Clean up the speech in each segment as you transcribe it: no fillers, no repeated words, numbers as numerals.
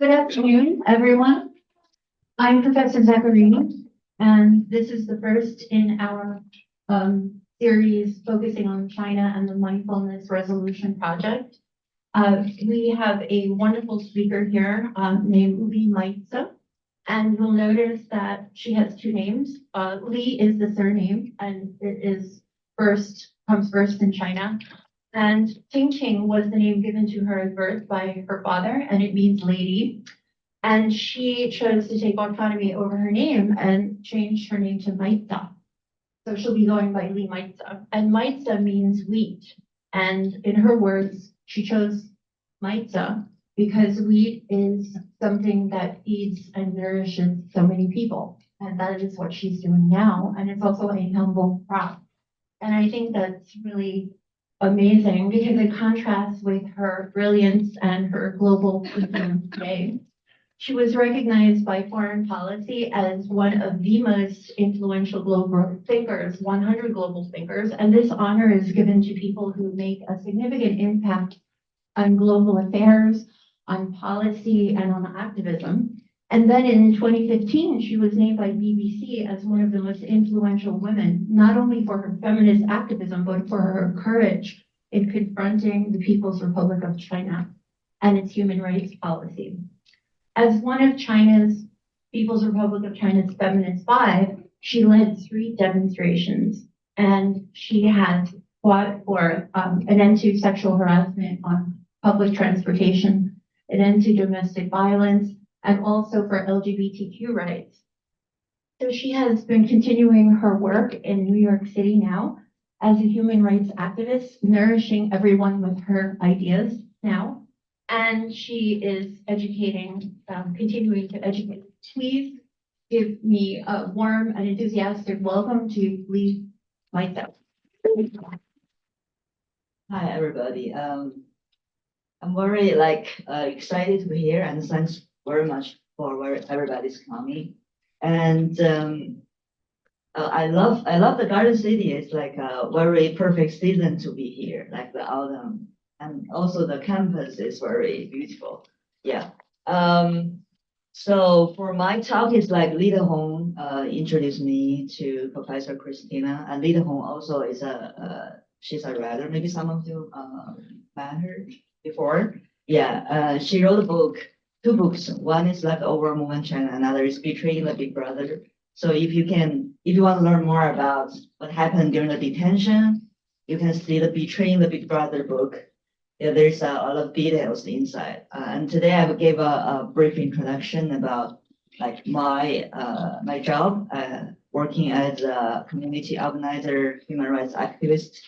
Good afternoon, everyone. I'm Professor Zaccarini, and this is the first in our series focusing on China and the Mindfulness Resolution Project. We have a wonderful speaker here named Li Maizi, and you'll notice that she has two names. Li is the surname, and comes first in China. And Ting was the name given to her at birth by her father, and it means lady. And she chose to take autonomy over her name and changed her name to Maizi. So she'll be going by Li Maizi. And Maizi means wheat. And in her words, she chose Maizi because wheat is something that feeds and nourishes so many people. And that is what she's doing now. And it's also a humble crop. And I think that's really amazing because it contrasts with her brilliance and her global influence today. She was recognized by Foreign Policy as one of the most influential global thinkers, 100 global thinkers, and this honor is given to people who make a significant impact on global affairs, on policy, and on activism. And then in 2015, she was named by BBC as one of the most influential women, not only for her feminist activism, but for her courage in confronting the People's Republic of China and its human rights policy. As one of China's People's Republic of China's Feminist Five, she led 3 demonstrations, and she has fought for an end to sexual harassment on public transportation, an end to domestic violence, and also for LGBTQ rights. So she has been continuing her work in New York City now as a human rights activist, nourishing everyone with her ideas now. And she is educating, continuing to educate. Please give me a warm and enthusiastic welcome to Li Maizi. Hi, everybody. I'm very excited to be here, and thanks very much for where everybody's coming. And I love the Garden City. It's like a very perfect season to be here, like the autumn, and also the campus is very beautiful. Yeah. So for my talk, it's like Lida Hong introduced me to Professor Christina, and Lida Hong also is she's a writer. Maybe some of you met her before. Yeah, she wrote a book, 2 books. One is like Overall Movement China, another is Betraying the Big Brother. So if you want to learn more about what happened during the detention, you can see the Betraying the Big Brother book. Yeah, there's a lot of details inside. And today I will give a brief introduction about like my job, working as a community organizer, human rights activist.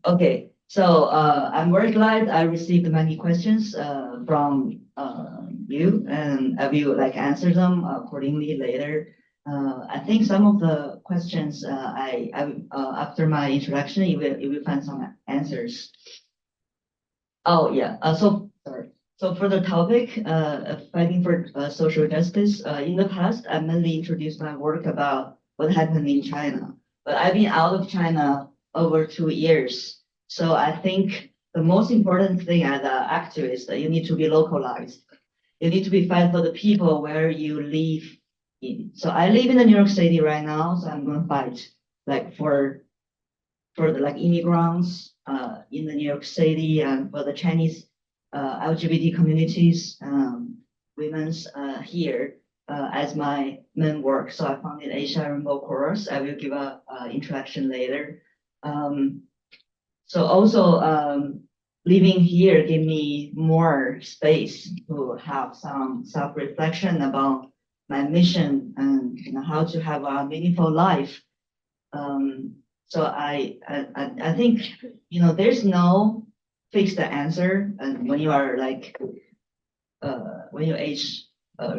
Okay, so I'm very glad I received many questions from you, and I will answer them accordingly later. I think some of the questions after my introduction, you will find some answers. Oh yeah. Sorry. So for the topic of fighting for social justice, in the past, I mainly introduced my work about what happened in China. But I've been out of China over 2 years. So I think the most important thing as an activist, you need to be localized. You need to be fight for the people where you live in. So I live in New York City right now, so I'm gonna fight for the immigrants in the New York City and for the Chinese LGBT communities, women's here as my main work. So I founded Asia Rainbow course. I will give a introduction later. So also living here gave me more space to have some self-reflection about my mission and how to have a meaningful life. So I think there's no fixed answer, and when you are when you age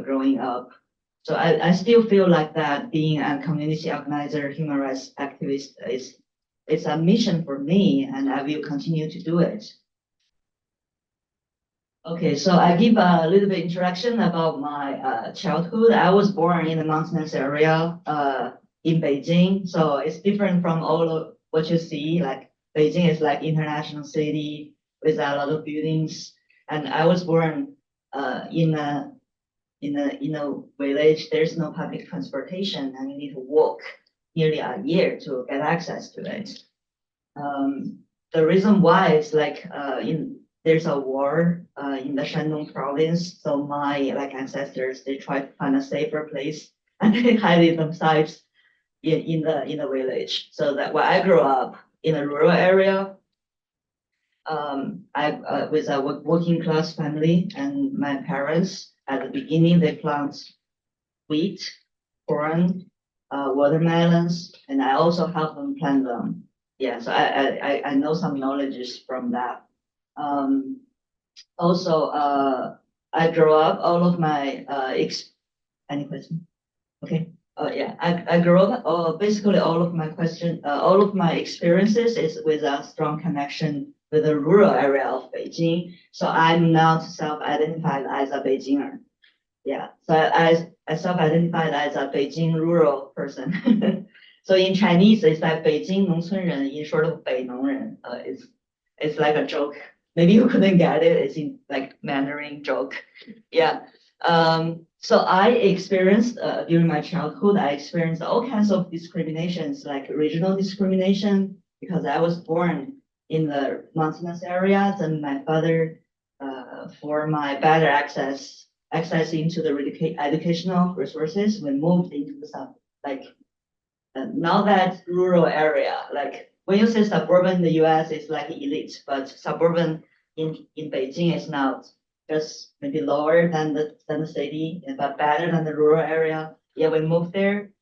growing up. So I still feel like that being a community organizer, human rights activist it's a mission for me, and I will continue to do it. Okay, so I give a little bit introduction about my childhood. I was born in the mountainous area in Beijing, so it's different from all of what you see. Like Beijing is like international city with a lot of buildings, and I was born in a village, there's no public transportation, and you need to walk nearly a year to get access to it. The reason why is like there's a war in the Shandong province, so my ancestors, they try to find a safer place and they hide themselves in the village. So that when I grew up in a rural area, I with a working class family, and my parents at the beginning they plant wheat, corn, watermelons, and I also help them plant them. Yeah, so I know some knowledges from that. Also, I grew up all of my any question? Okay. Yeah, I grew up basically all of my experiences is with a strong connection with the rural area of Beijing. So I'm not self-identified as a Beijinger. Yeah, so I self-identified as a Beijing rural person. So in Chinese, it's like 北京农村人, in short of 北农人. It's like a joke. Maybe you couldn't get it. It's in like Mandarin joke. Yeah. So I experienced during my childhood, I experienced all kinds of discriminations, like regional discrimination, because I was born in the mountainous areas, and my father, for my better access into the educational resources, we moved into the not that rural area. Like when you say suburban in the US, it's like elite, but suburban in Beijing is not, just maybe lower than the city, but better than the rural area. Yeah, we moved there,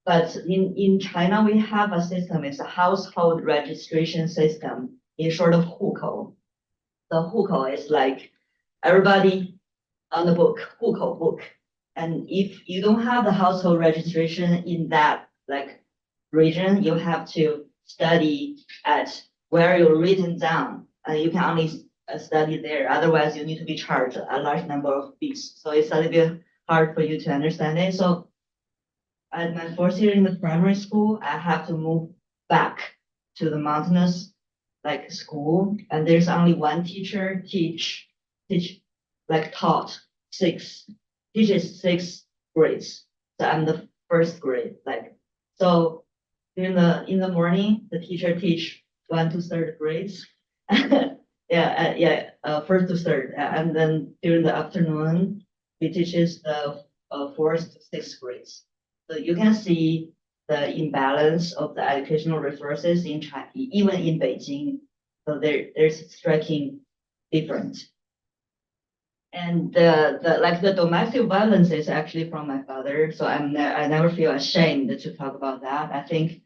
but in China we have a system. It's a household registration system, in short of 户口. The 户口is like everybody on the book, 户口 book. And if you don't have the household registration in that region, you have to study at where you're written down. You can only study there. Otherwise, you need to be charged a large number of fees. So it's a little bit hard for you to understand it. So at my fourth year in the primary school, I have to move back to the mountainous school, and there's only one teacher teaches 6 grades. So I'm the first grade. So in the morning, the teacher teach 1 to 3rd grades. First to third, and then during the afternoon, he teaches the 4th to 6th grades. So you can see the imbalance of the educational resources in China, even in Beijing. So there's striking difference. And the domestic violence is actually from my father. So I never feel ashamed to talk about that. I think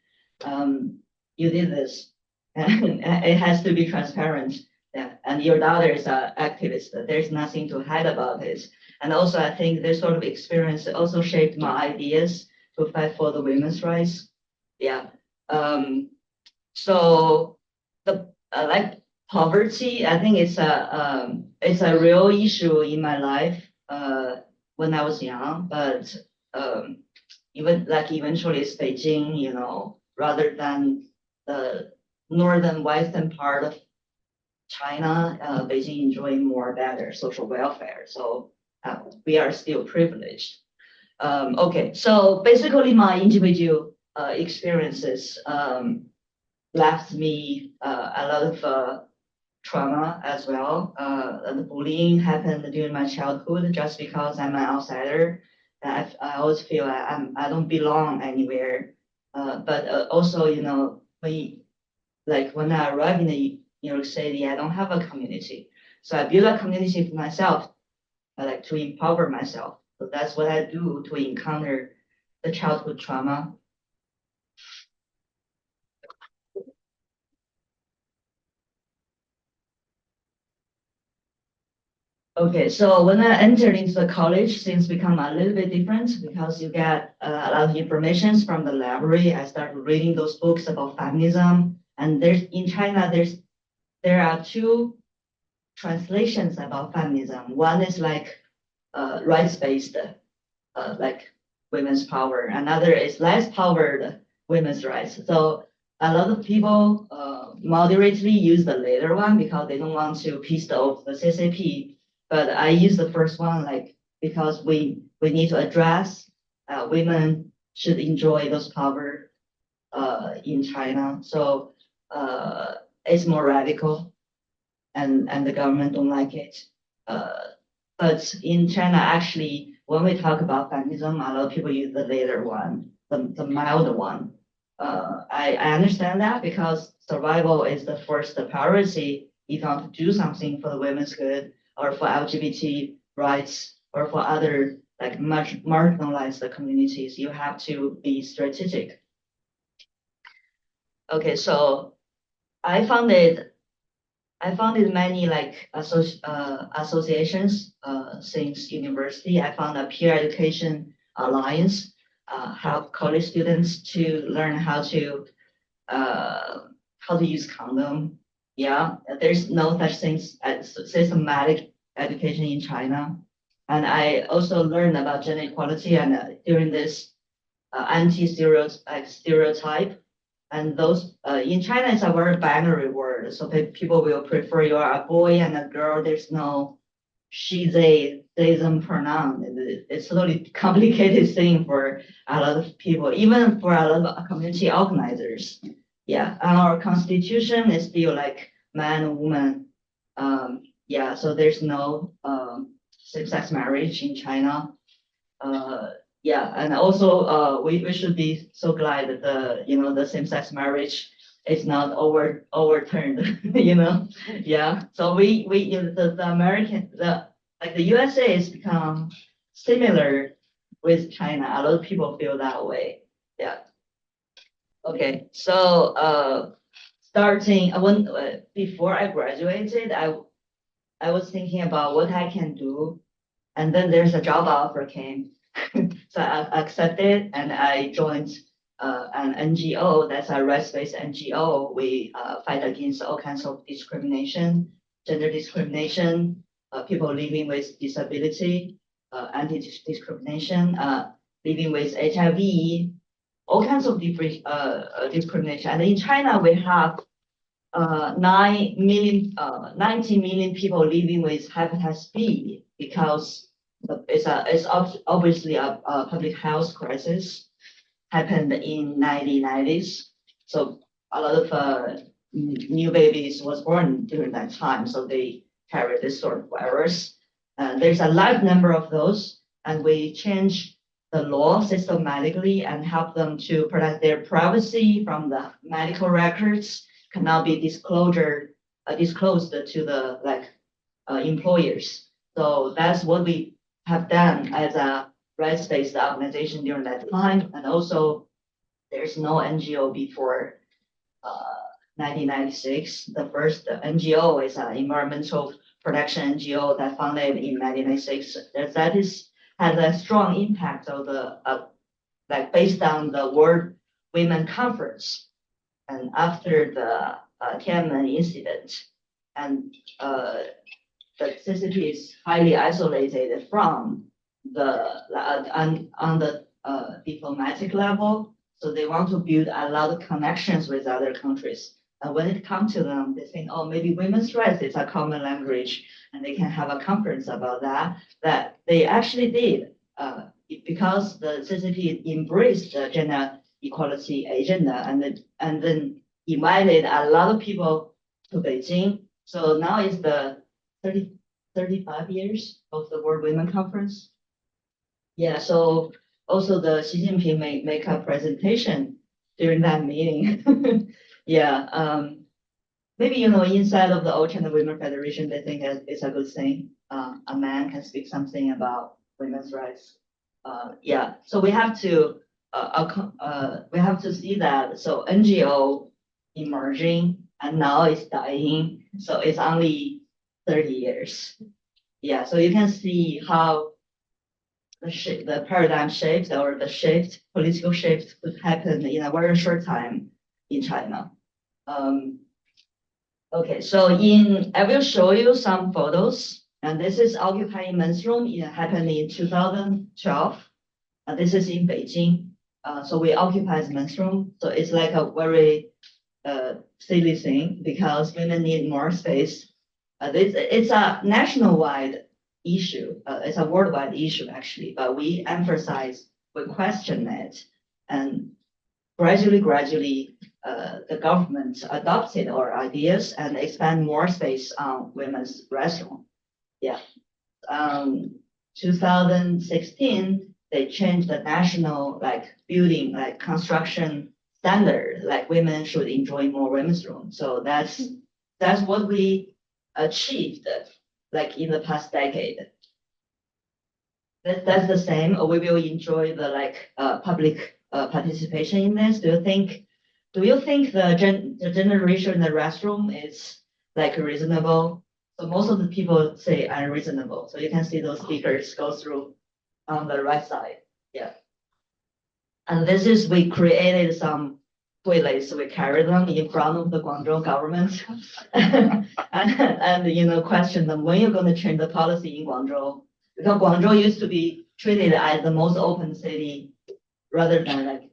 you did this, and it has to be transparent. Yeah, and your daughter is an activist. There's nothing to hide about it. And also, I think this sort of experience also shaped my ideas to fight for the women's rights. Yeah. So the poverty, I think it's a real issue in my life when I was young. But even eventually, it's Beijing, rather than the northern western part of China, Beijing enjoying more better social welfare. So we are still privileged. Okay, so basically my individual experiences left me a lot of trauma as well. The bullying happened during my childhood just because I'm an outsider. I always feel I don't belong anywhere. But also, when I arrived in New York City, I don't have a community. So I build a community for myself. I like to empower myself. So that's what I do to encounter the childhood trauma. Okay, so when I entered into the college, things become a little bit different because you get a lot of information from the library. I started reading those books about feminism, and in China, there are 2 translations about feminism. One is rights-based, women's power. Another is less powered women's rights. So a lot of people moderately use the later one because they don't want to piss off the CCP but I use the first one like because we need to address women should enjoy those power in China. So it's more radical, and the government don't like it. But in China, actually, when we talk about feminism, a lot of people use the later one, the mild one. I understand that because survival is the first priority. If you want to do something for the women's good or for LGBT rights or for other like much marginalized communities, you have to be strategic. Okay, so I founded many like associations since university. I found a peer education alliance, help college students to learn how to use condom. Yeah, there's no such things as systematic education in China. And I also learned about gender equality and during this anti-stereotype. And those in China, it's a very binary word. So people will prefer you are a boy and a girl. There's no she, they, them pronoun. It's a really complicated thing for a lot of people, even for a lot of community organizers. Yeah, and our constitution is still like man, woman. Yeah, so there's no same-sex marriage in China. Yeah, and also we should be so glad that the same-sex marriage is not overturned. Yeah. So the American the USA has become similar with China. A lot of people feel that way. Yeah. Okay. So starting when before I graduated, I was thinking about what I can do, and then there's a job offer came. So I accepted and I joined an NGO that's a rights-based NGO. We fight against all kinds of discrimination, gender discrimination, people living with disability, anti-discrimination, living with HIV, all kinds of different discrimination. And in China, we have 90 million people living with hepatitis B because it's obviously a public health crisis happened in 1990s. So a lot of new babies was born during that time, so they carry this sort of virus. There's a large number of those, and we change the law systematically and help them to protect their privacy from the medical records cannot be disclosed to the employers. So that's what we have done as a rights-based organization during that time. And also, there's no NGO before 1996. The first NGO is an environmental protection NGO that founded in 1996. That has a strong impact of the based on the World Women Conference. And after the Tiananmen incident, and the CCP is highly isolated from on the diplomatic level, so they want to build a lot of connections with other countries. And when it comes to them, they think, oh, maybe women's rights is a common language, and they can have a conference about that. That they actually did, because the CCP embraced the gender equality agenda, and then invited a lot of people to Beijing. So now it's the 35 years of the World Women Conference. Yeah, so also the Xi Jinping make a presentation during that meeting. Yeah, maybe inside of the All China Women Federation, they think it's a good thing. A man can speak something about women's rights. Yeah, so we have to see that. So NGO emerging and now it's dying. So it's only 30 years. Yeah, so you can see how the paradigm shift or the political shift could happen in a very short time in China. Okay, so I will show you some photos, and this is occupying men's room. It happened in 2012. This is in Beijing. So we occupy the men's room. So it's like a very silly thing because women need more space. It's a nationwide issue. It's a worldwide issue actually, but we question it, and gradually, the government adopted our ideas and expand more space on women's restaurant. Yeah. 2016, they changed the national building construction standard, women should enjoy more women's room. So that's what we achieved in the past decade. That's the same. We will enjoy the public participation in this. Do you think the gender ratio in the restroom is reasonable? So most of the people say unreasonable. So you can see those stickers go through on the right side. Yeah. And we created some toilets. We carried them in front of the Guangzhou government and question them, when you're going to change the policy in Guangzhou? Because Guangzhou used to be treated as the most open city rather than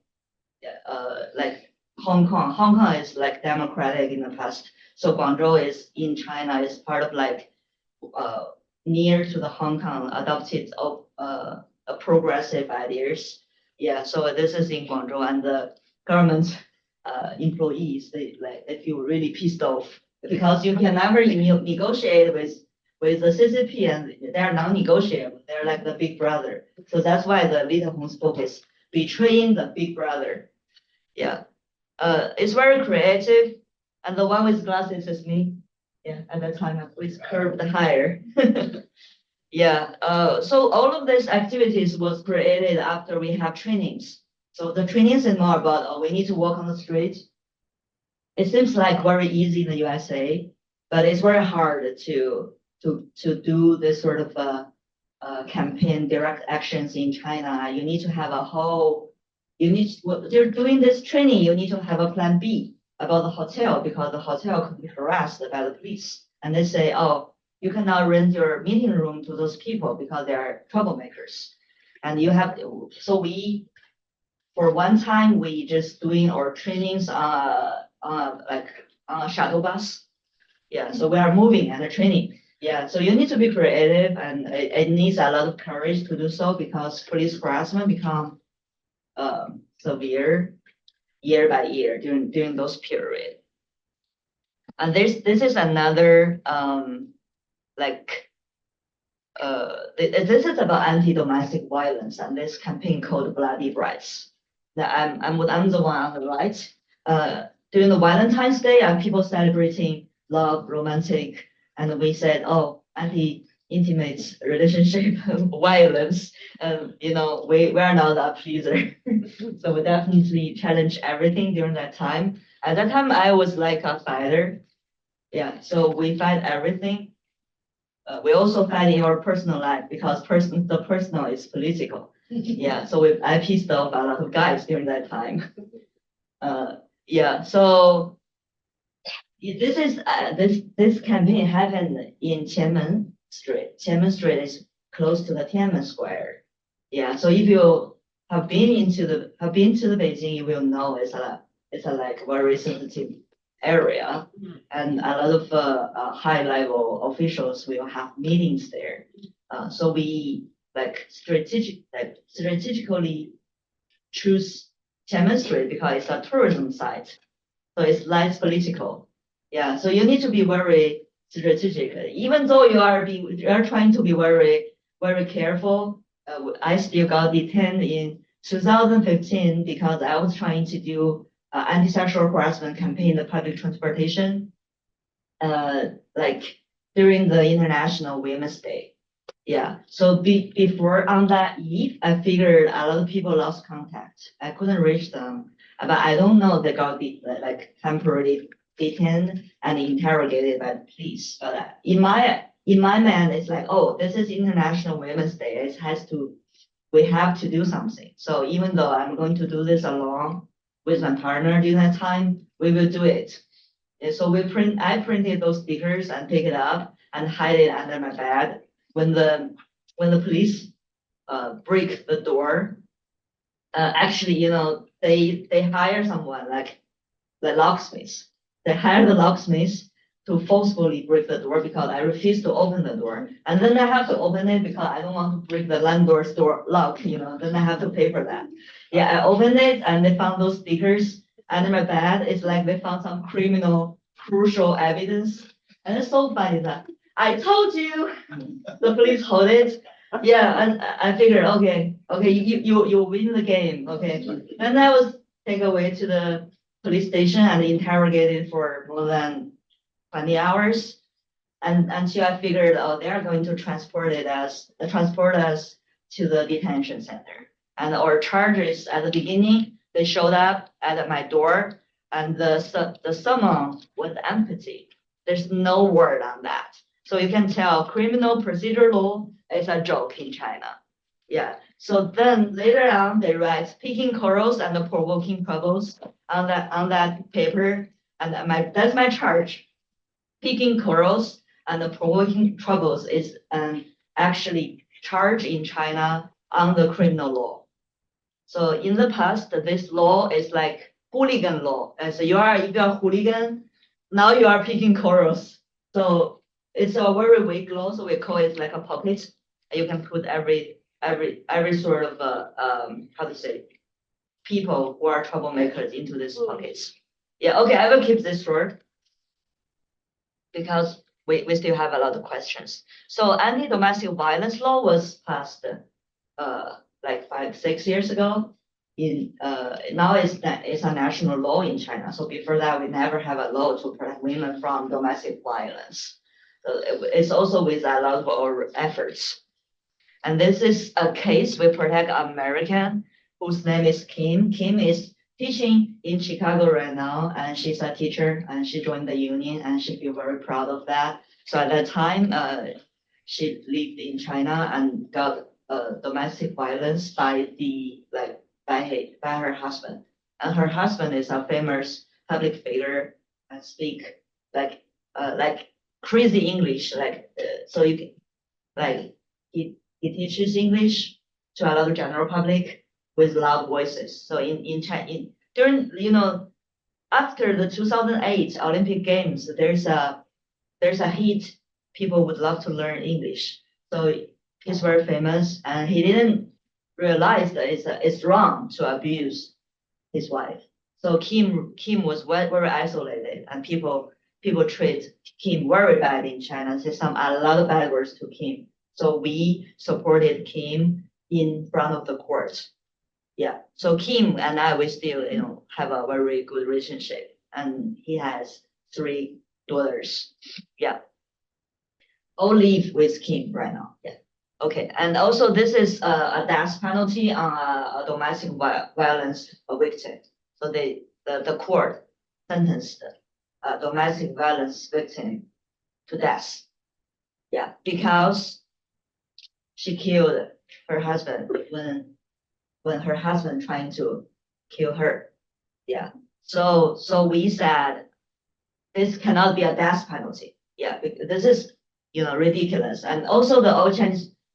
Hong Kong. Hong Kong is democratic in the past. So Guangzhou is in China is part of near to the Hong Kong adopted progressive ideas. Yeah, so this is in Guangzhou, and the government employees they feel really pissed off because you can never negotiate with the CCP, and they're non-negotiable. They're like the big brother. So that's why the Little Hong's book is betraying the big brother. Yeah, it's very creative, and the one with glasses is me. Yeah, at that time with curved hair. Yeah, so all of these activities was created after we have trainings. So the trainings is more about we need to walk on the street. It seems like very easy in the USA, but it's very hard to do this sort of campaign direct actions in China. You need to have you're doing this training, you need to have a plan B about the hotel, because the hotel could be harassed by the police. And they say, oh, you cannot rent your meeting room to those people because they are troublemakers. And for one time, we just doing our trainings on a shuttle bus. Yeah, so we are moving and training. Yeah, so you need to be creative, and it needs a lot of courage to do so, because police harassment become severe year by year during those periods. And this is another this is about anti-domestic violence, and this campaign called Bloody Brides. I'm the one on the right. During the Valentine's Day, and people celebrating love, romantic, and we said, oh, anti-intimate relationship violence. We are not a pleaser. So we definitely challenge everything during that time. At that time, I was like a fighter. Yeah, so we fight everything. We also fight in our personal life, because the personal is political. Yeah, so I pissed off a lot of guys during that time. Yeah, so this campaign happened in Tiananmen Street. Tiananmen Street is close to the Tiananmen Square. Yeah, so if you have been to the Beijing, you will know it's a very sensitive area, and a lot of high level officials will have meetings there. So we strategically choose Tiananmen Street because it's a tourism site, so it's less political. Yeah, so you need to be very strategic. Even though you are trying to be very, very careful. I still got detained in 2015 because I was trying to do anti-sexual harassment campaign in the public transportation, during the International Women's Day. Yeah, so before on that eve, I figured a lot of people lost contact. I couldn't reach them, but I don't know they got temporarily detained and interrogated by the police. But in my mind, it's like, oh, this is International Women's Day. We have to do something. So even though I'm going to do this alone with my partner during that time, we will do it. And so I printed those stickers and pick it up and hide it under my bed. When the police break the door, actually, they hire someone like the locksmith. They hire the locksmith to forcefully break the door because I refuse to open the door. And then I have to open it because I don't want to break the landlord's door lock, then I have to pay for that. Yeah, I opened it and they found those stickers under my bed. It's like they found some criminal crucial evidence. And it's so funny that I told you the police hold it. Yeah, and I figured, okay, you win the game, okay. And I was taken away to the police station and interrogated for more than 20 hours. And until I figured out they are going to transport us to the detention center. And our charges at the beginning, they showed up at my door and the summon was empty. There's no word on that. So you can tell criminal procedure law is a joke in China. Yeah. So then later on, they write speaking quarrels and provoking troubles on that paper. And that's my charge. Speaking quarrels and provoking troubles is actually charged in China under criminal law. So in the past, this law is like hooligan law. As if you are a hooligan, now you are picking quarrels. So it's a very weak law. So we call it like a pocket. You can put every sort of how to say, people who are troublemakers into these pockets. Yeah. Okay. I will keep this short because we still have a lot of questions. So anti-domestic violence law was passed like 5-6 years ago. Now it's a national law in China. So before that, we never have a law to protect women from domestic violence. So it's also with a lot of our efforts. And this is a case we protect American whose name is Kim. Kim is teaching in Chicago right now, and she's a teacher, and she joined the union, and she feels very proud of that. So at that time, she lived in China and got domestic violence by her husband, and her husband is a famous public figure and speak like crazy English, so you can he teaches English to a lot of general public with loud voices. So in China, during after the 2008 Olympic Games, there's a heat. People would love to learn English. So he's very famous, and he didn't realize that it's wrong to abuse his wife. So Kim was very isolated, and people treat Kim very bad in China. Say a lot of bad words to Kim. So we supported Kim in front of the court. Yeah. So Kim and I, we still have a very good relationship, and he has 3 daughters. Yeah. All live with Kim right now. Yeah. Okay. And also this is a death penalty on a domestic violence victim. So the court sentenced a domestic violence victim to death. Yeah, because she killed her husband when her husband trying to kill her. Yeah. So we said this cannot be a death penalty. Yeah, this is ridiculous. And also the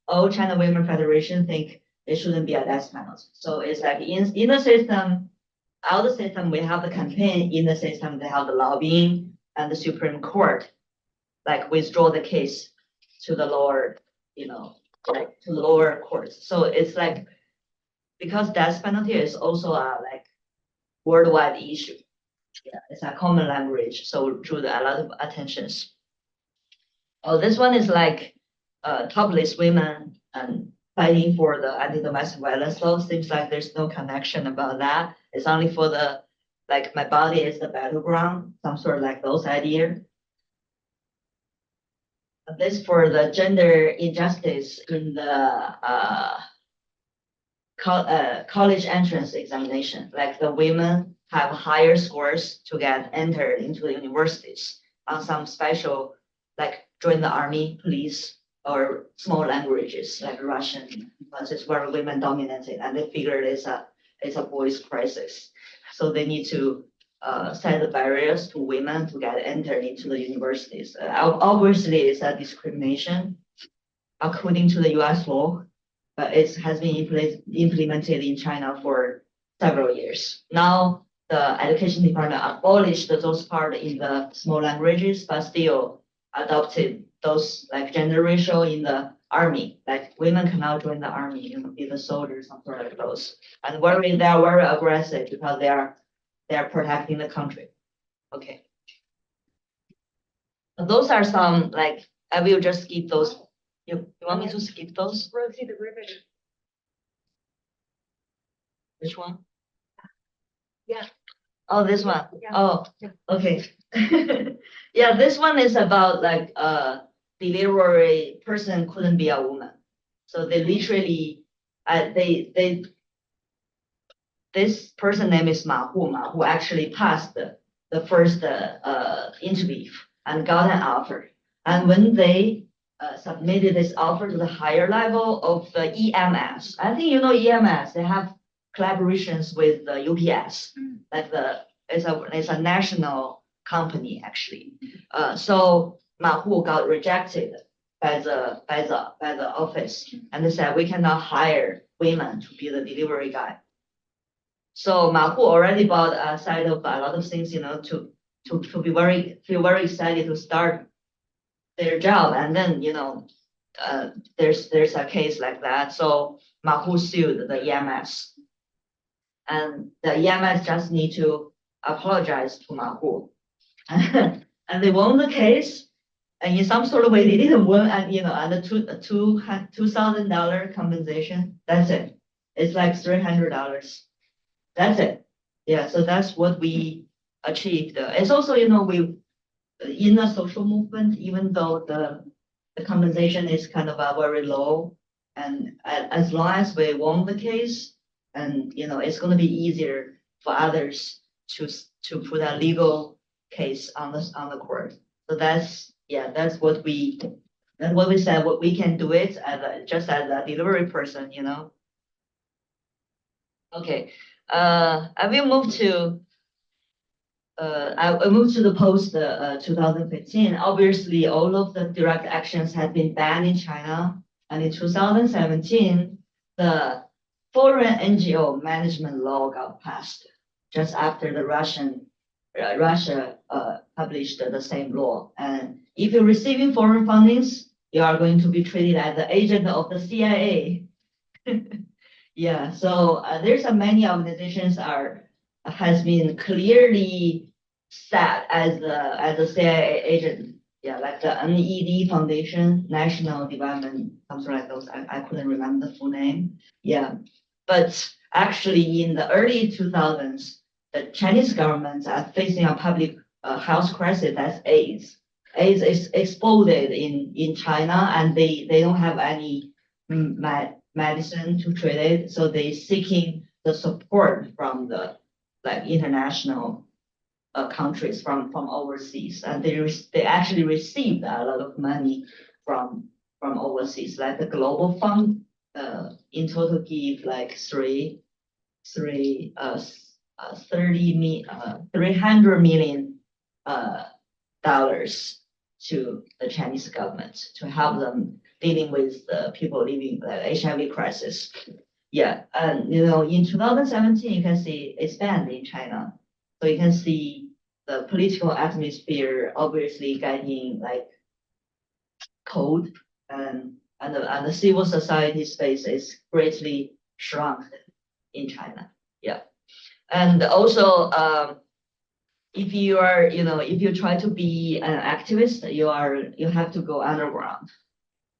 all China Women Federation think it shouldn't be a death penalty. So it's like in the system, out of the system we have the campaign, in the system they have the lobbying, and the Supreme Court like withdraw the case to the lower, to the lower courts. So it's like because death penalty is also a worldwide issue. Yeah, it's a common language, so drew a lot of attentions. Oh, this one is topless women and fighting for the anti-domestic violence law. Seems like there's no connection about that. It's only for the my body is the battleground, some sort of those idea. This for the gender injustice in the college entrance examination. The women have higher scores to get entered into the universities on some special, join the army, police, or small languages like Russian, because it's very women dominated, and they figure it's a boys' crisis. So they need to set the barriers to women to get entered into the universities. Obviously, it's a discrimination according to the U.S. law, but it has been implemented in China for several years. Now the education department abolished those part in the small languages, but still adopted those like gender ratio in the army. Like women cannot join the army, you know, be the soldiers, something like those. And they are very aggressive because they are protecting the country. Okay. Those are some like I will just skip those. You want me to skip those? Rosie the ribbon. Which one? Yeah. Oh, this one. Yeah. Oh, Yeah. okay. Yeah, this one is about like delivery person couldn't be a woman. So they literally this person name is Ma who actually passed the first interview and got an offer. And when they submitted this offer to the higher level of the EMS, I think you know EMS, they have collaborations with the UPS, like it's a national company actually. So Ma Hu got rejected by the office, and they said we cannot hire women to be the delivery guy. So Ma Hu already bought a side of a lot of things, you know, to feel very excited to start their job, and then you know, there's a case like that. So Ma Hu sued the EMS, and the EMS just need to apologize to Ma Hu, and they won the case. And in some sort of way, they didn't win, and you know, and the $2,000 compensation. That's it. It's like $300. That's it. Yeah. So that's what we achieved. It's also, you know, we in the social movement, even though the compensation is kind of very low, and as long as we won the case, and you know, it's going to be easier for others to put a legal case on the court. So that's what we said. What we can do it just as a delivery person, you know. Okay, I will move to. I moved to the post 2015. Obviously, all of the direct actions had been banned in China, and in 2017, the foreign NGO management law got passed just after the Russia published the same law. And if you're receiving foreign fundings, you are going to be treated as the agent of the CIA. Yeah, so there's many organizations has been clearly set as a CIA agent. Yeah, like the NED Foundation, National Development, something like those. I couldn't remember the full name. Yeah, but actually in the early 2000s, the Chinese government are facing a public health crisis. That's AIDS. AIDS is exploded in China, and they don't have any medicine to treat it, so they seeking the support from the like international countries from overseas, and they actually received a lot of money from overseas, like the Global Fund in total give like 300 million dollars to the Chinese government to help them dealing with the people living the HIV crisis. Yeah, and you know, in 2017, you can see it's banned in China. So you can see the political atmosphere obviously getting like cold, and the civil society space is greatly shrunk in China. Yeah, and also if you are, you know, if you try to be an activist, you have to go underground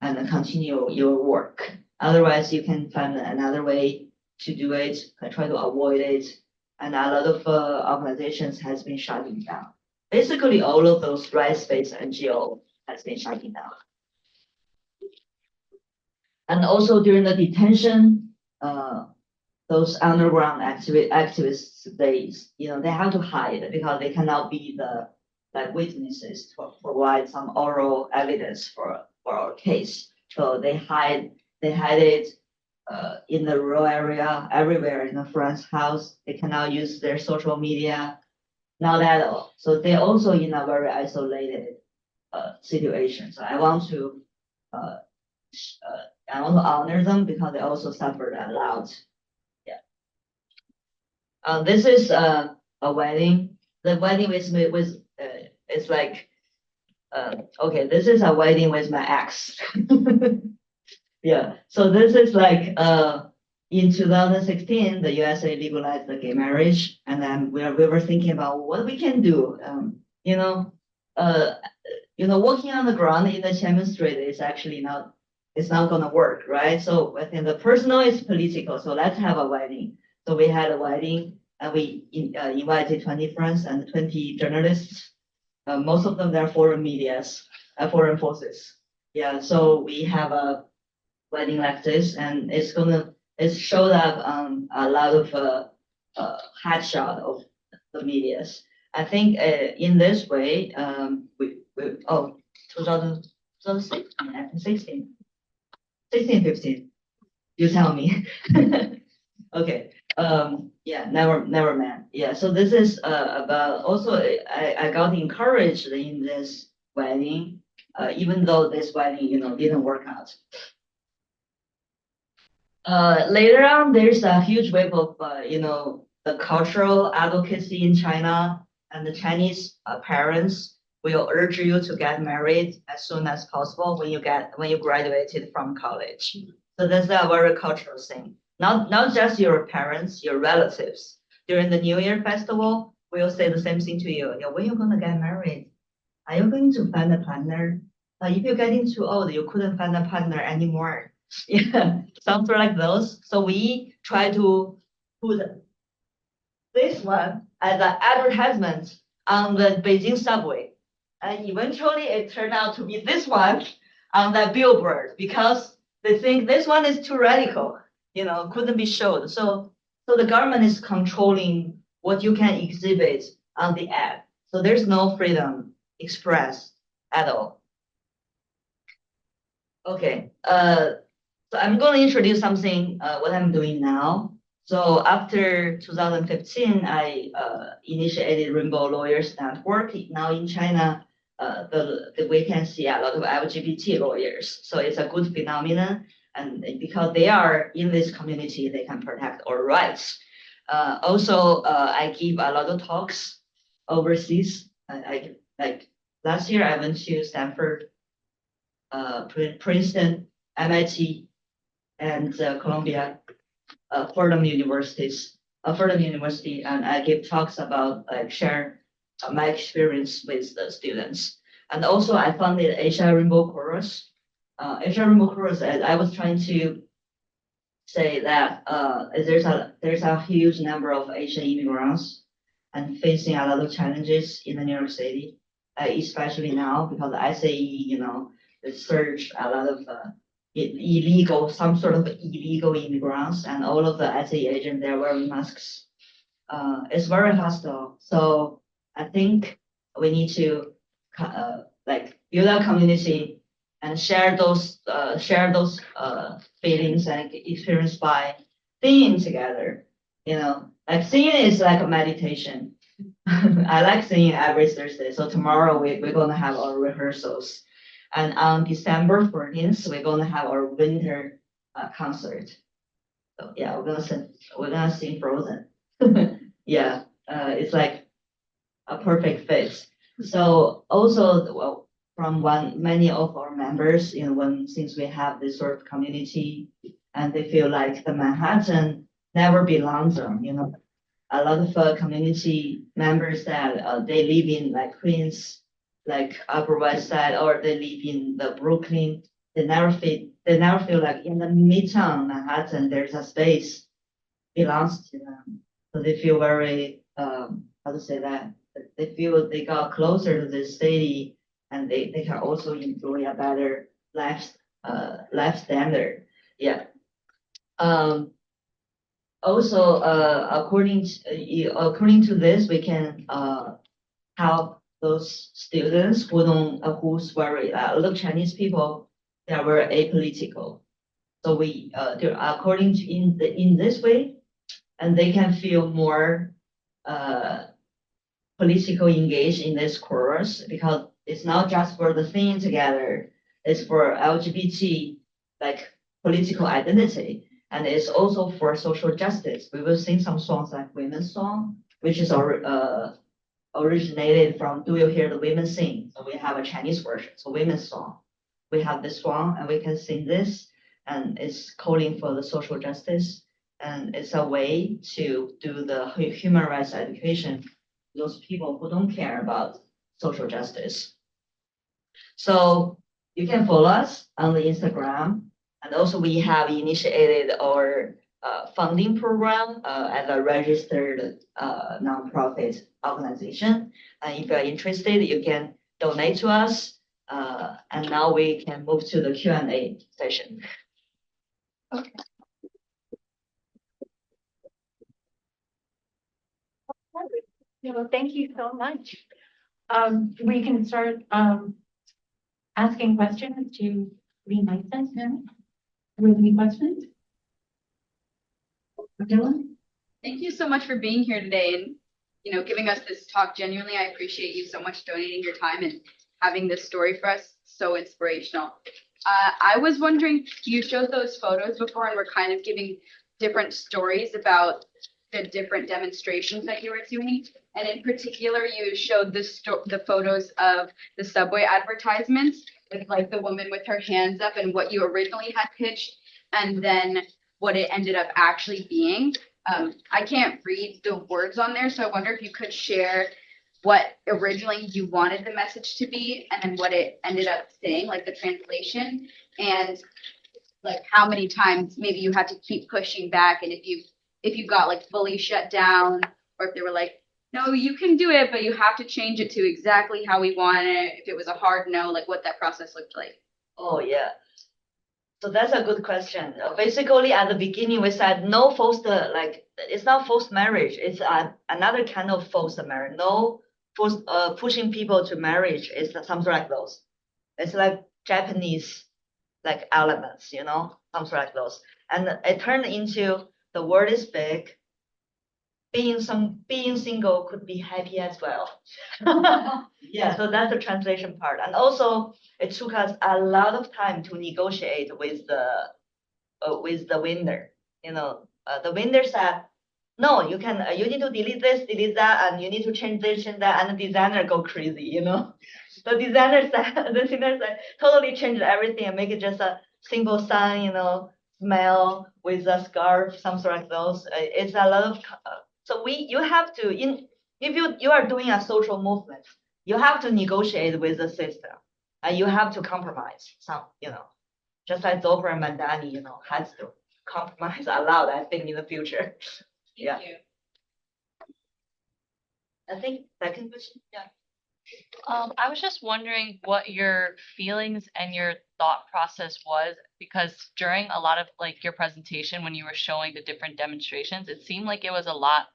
and continue your work. Otherwise, you can find another way to do it, try to avoid it. And a lot of organizations has been shutting down. Basically, all of those rights-based NGO has been shutting down. And also during the detention, those underground activists, they have to hide because they cannot be the like witnesses to provide some oral evidence for our case. So they hide it in the rural area, everywhere in a friend's house. They cannot use their social media, not at all. So they're also in a very isolated situation. So I want to honor them because they also suffered a lot. Yeah. This is a wedding. The wedding with it's like okay, this is a wedding with my ex. Yeah, so this is like in 2016, the USA legalized the gay marriage, and then we were thinking about what we can do. You know, uh, walking on the ground in the Tiananmen Street is actually not, it's not gonna work, right? So I think the personal is political. So let's have a wedding. So we had a wedding, and we invited 20 friends and 20 journalists. Most of them they're foreign medias, foreign forces. Yeah, so we have a wedding like this, and it's showed up on a lot of headshot of the medias. I think in this way, we 2016, 16, 15. You tell me. Okay. Yeah, never man. Yeah. So this is about also I got encouraged in this wedding, even though this wedding didn't work out. Later on, there's a huge wave of the cultural advocacy in China, and the Chinese parents will urge you to get married as soon as possible when you graduated from college. So that's a very cultural thing. Not just your parents, your relatives. During the New Year festival, we'll say the same thing to you. Yeah, when you're gonna get married? Are you going to find a partner? If you're getting too old, you couldn't find a partner anymore. Yeah, something like those. So we try to put this one as an advertisement on the Beijing subway. And eventually it turned out to be this one on that billboard because they think this one is too radical, couldn't be showed. So the government is controlling what you can exhibit on the ad. So there's no freedom expressed at all. Okay, so I'm going to introduce something, what I'm doing now. So after 2015, I initiated Rainbow Lawyers Network. Now in China, we can see a lot of LGBT lawyers. So it's a good phenomenon. And because they are in this community, they can protect our rights. Also, I give a lot of talks overseas. Like last year, I went to Stanford, Princeton, MIT, and Columbia, Fordham University, and I give talks about share my experience with the students. And also, I founded Asia Rainbow Chorus. Asia Rainbow Chorus, I was trying to say that there's a huge number of Asian immigrants and facing a lot of challenges in the New York City, especially now because the SAE, the surge, a lot of some sort of illegal immigrants, and all of the SAE agents, they're wearing masks. It's very hostile. So I think we need to build a community and share those feelings and experience by singing together. Like singing is like a meditation. I like singing every Thursday. So tomorrow we're gonna have our rehearsals. And on December 14th, we're gonna have our winter concert. So yeah, we're gonna sing Frozen. Yeah, it's like a perfect fit. So also, from many of our members, since we have this sort of community, and they feel like the Manhattan never belongs them. A lot of community members that they live in like Queens, like Upper West Side, or they live in the Brooklyn. They never feel like in the Midtown Manhattan there's a space belongs to them. So they feel very how to say that, they feel they got closer to the city, and they can also enjoy a better life standard. Yeah. Also, according to this, we can help those students who's very a lot of Chinese people, they are very apolitical. So we according to in this way, and they can feel more politically engaged in this course, because it's not just for the singing together, it's for LGBT like political identity, and it's also for social justice. We will sing some songs like women's song, which is originated from Do You Hear the Women Sing? So we have a Chinese version, so women's song. We have this song and we can sing this, and it's calling for the social justice. And it's a way to do the human rights education to those people who don't care about social justice. So you can follow us on the Instagram. And also we have initiated our funding program as a registered nonprofit organization. And if you're interested, you can donate to us. And now we can move to the Q&A session. Okay. Well, thank you so much. We can start asking questions to Li Maizi now. Do you have any questions? Dylan? Thank you so much for being here today and giving us this talk. Genuinely, I appreciate you so much donating your time and having this story for us. So inspirational. I was wondering, you showed those photos before and we're kind of giving different stories about the different demonstrations that you were doing. And in particular, you showed the photos of the subway advertisements with like the woman with her hands up and what you originally had pitched and then what it ended up actually being. I can't read the words on there, so I wonder if you could share what originally you wanted the message to be and then what it ended up saying, like the translation, and like how many times maybe you had to keep pushing back, and if you got like fully shut down, or if they were like, no, you can do it, but you have to change it to exactly how we want it. If it was a hard no, like what that process looked like. Oh, yeah. So that's a good question. Basically, at the beginning, we said no forced, it's not forced marriage. It's another kind of forced marriage. No forced, pushing people to marriage is something like those. It's like Japanese, like elements, something like those. And it turned into the word is big. Being single could be happy as well. Yeah, so that's the translation part. And also it took us a lot of time to negotiate with the vendor. The vendor said, no, you need to delete this, delete that, and you need to change this, change that, and the designer go crazy, The designer said totally change everything and make it just a simple sign, smell with a scarf, something like those. It's a lot of so you have to if you are doing a social movement, you have to negotiate with the system, and you have to compromise some, just like Zohar and Mandani, has to compromise a lot, I think, in the future. Yeah. Thank you. I think second question. Yeah. I was just wondering what your feelings and your thought process was, because during a lot of like your presentation, when you were showing the different demonstrations, it seemed like it was a lot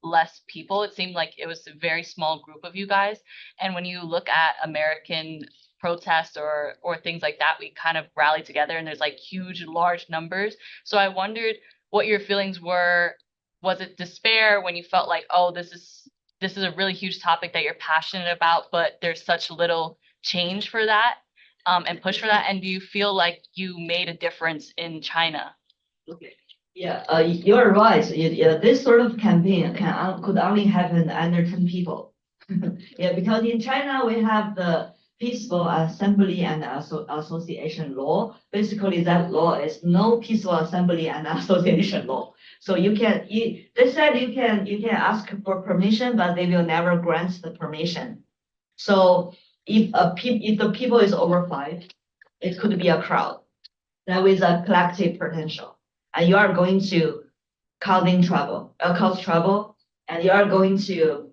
less people. It seemed like it was a very small group of you guys. And when you look at American protests or things like that, we kind of rally together and there's like huge, large numbers. So I wondered what your feelings were. Was it despair when you felt like, oh, this is a really huge topic that you're passionate about, but there's such little change for that and push for that? And do you feel like you made a difference in China? Okay. Yeah, you're right. This sort of campaign could only happen under 10 people. Yeah, because in China we have the peaceful assembly and association law. Basically, that law is no peaceful assembly and association law. So they said you can ask for permission, but they will never grant the permission. So if the people is over 5, it could be a crowd. That with a collective potential. And you are going to cause trouble, and you are going to,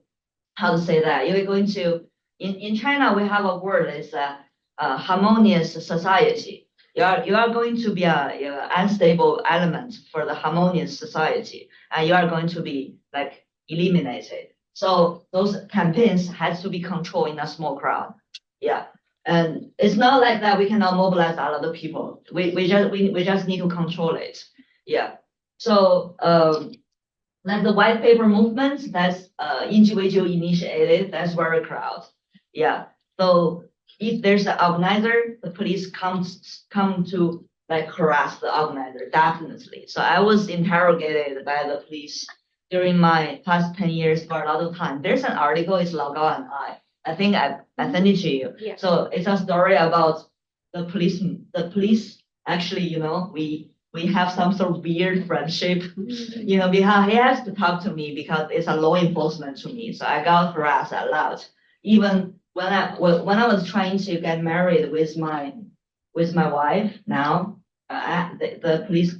how to say that? You're going to, in China, we have a word, it's a harmonious society. You are going to be a unstable element for the harmonious society, and you are going to be like eliminated. So those campaigns has to be controlled in a small crowd. Yeah. And it's not like that we cannot mobilize a lot of people. We just need to control it. Yeah. So like the white paper movement, that's individual initiated, that's very crowd. Yeah. So if there's an organizer, the police come to like harass the organizer, definitely. So I was interrogated by the police during my past 10 years for a lot of time. There's an article, it's Lao and I think I sent it to you. Yeah. So it's a story about the police. The police actually, we have some sort of weird friendship, because he has to talk to me because it's a law enforcement to me. So I got harassed a lot. Even when I was trying to get married with my wife now, the police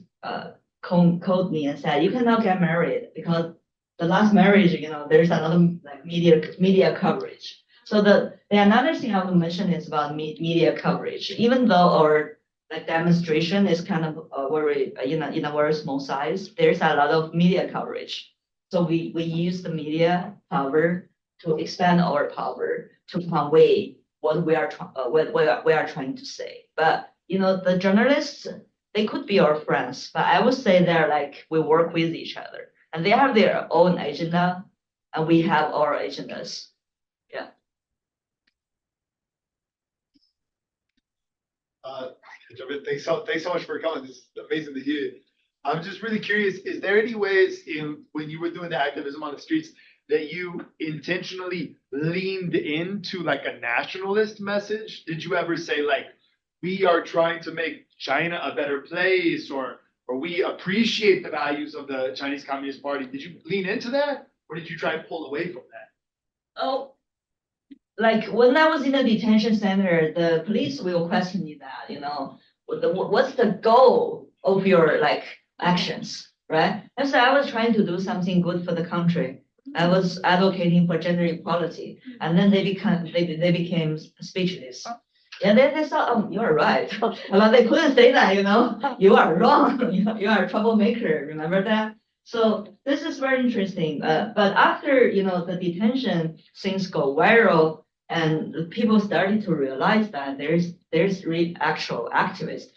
called me and said, you cannot get married because the last marriage, there's another like media coverage. So the another thing I want to mention is about media coverage. Even though our like demonstration is kind of very in a very small size, there's a lot of media coverage. So we use the media power to expand our power to convey what we are trying to say. But the journalists, they could be our friends, but I would say they're like we work with each other, and they have their own agenda, and we have our agendas. Yeah. Thanks so much for coming. This is amazing to hear. I'm just really curious, is there any ways when you were doing the activism on the streets that you intentionally leaned into like a nationalist message? Did you ever say like, we are trying to make China a better place, or we appreciate the values of the Chinese Communist Party? Did you lean into that, or did you try and pull away from that? Oh, like when I was in the detention center, the police will question me that, what's the goal of your like actions, right? And so I was trying to do something good for the country. I was advocating for gender equality, and then they became speechless. Yeah, they thought, oh, you're right. But they couldn't say that, you are wrong. You are a troublemaker. Remember that? So this is very interesting. But after, the detention, things go viral, and people started to realize that there's really actual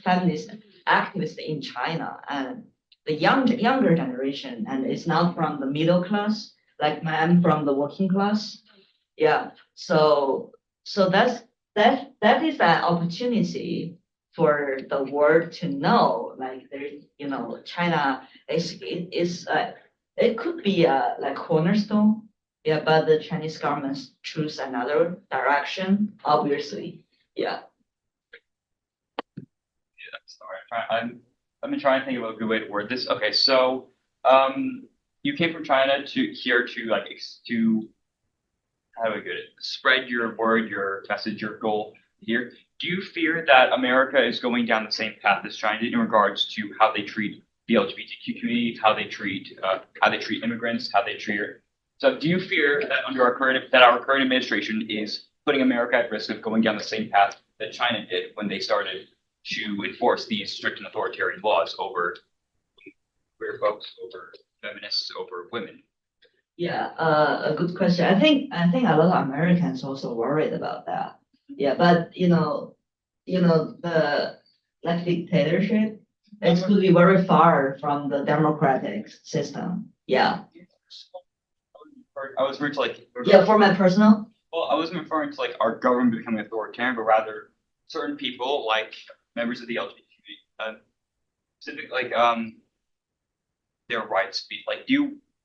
feminist activists in China, and the younger generation, and it's not from the middle class, like I'm from the working class. Yeah. So that is an opportunity for the world to know, like there's, China is it could be a like cornerstone. Yeah, but the Chinese government choose another direction, obviously. Yeah. Yeah, sorry. I've been trying to think of a good way to word this. Okay, so you came from China to here to like to how do I get it? Spread your word, your message, your goal here. Do you fear that America is going down the same path as China in regards to how they treat the LGBTQ community, how they treat immigrants, how they treat? So, do you fear that our current administration is putting America at risk of going down the same path that China did when they started to enforce these strict and authoritarian laws over queer folks, over feminists, over women? Yeah, a good question. I think a lot of Americans also worried about that. Yeah, but the like dictatorship, it could be very far from the democratic system. Yeah. I was referring to like Yeah, for my personal. Well, I wasn't referring to like our government becoming authoritarian, but rather certain people, like members of the LGBT community, specific like their rights be like. Do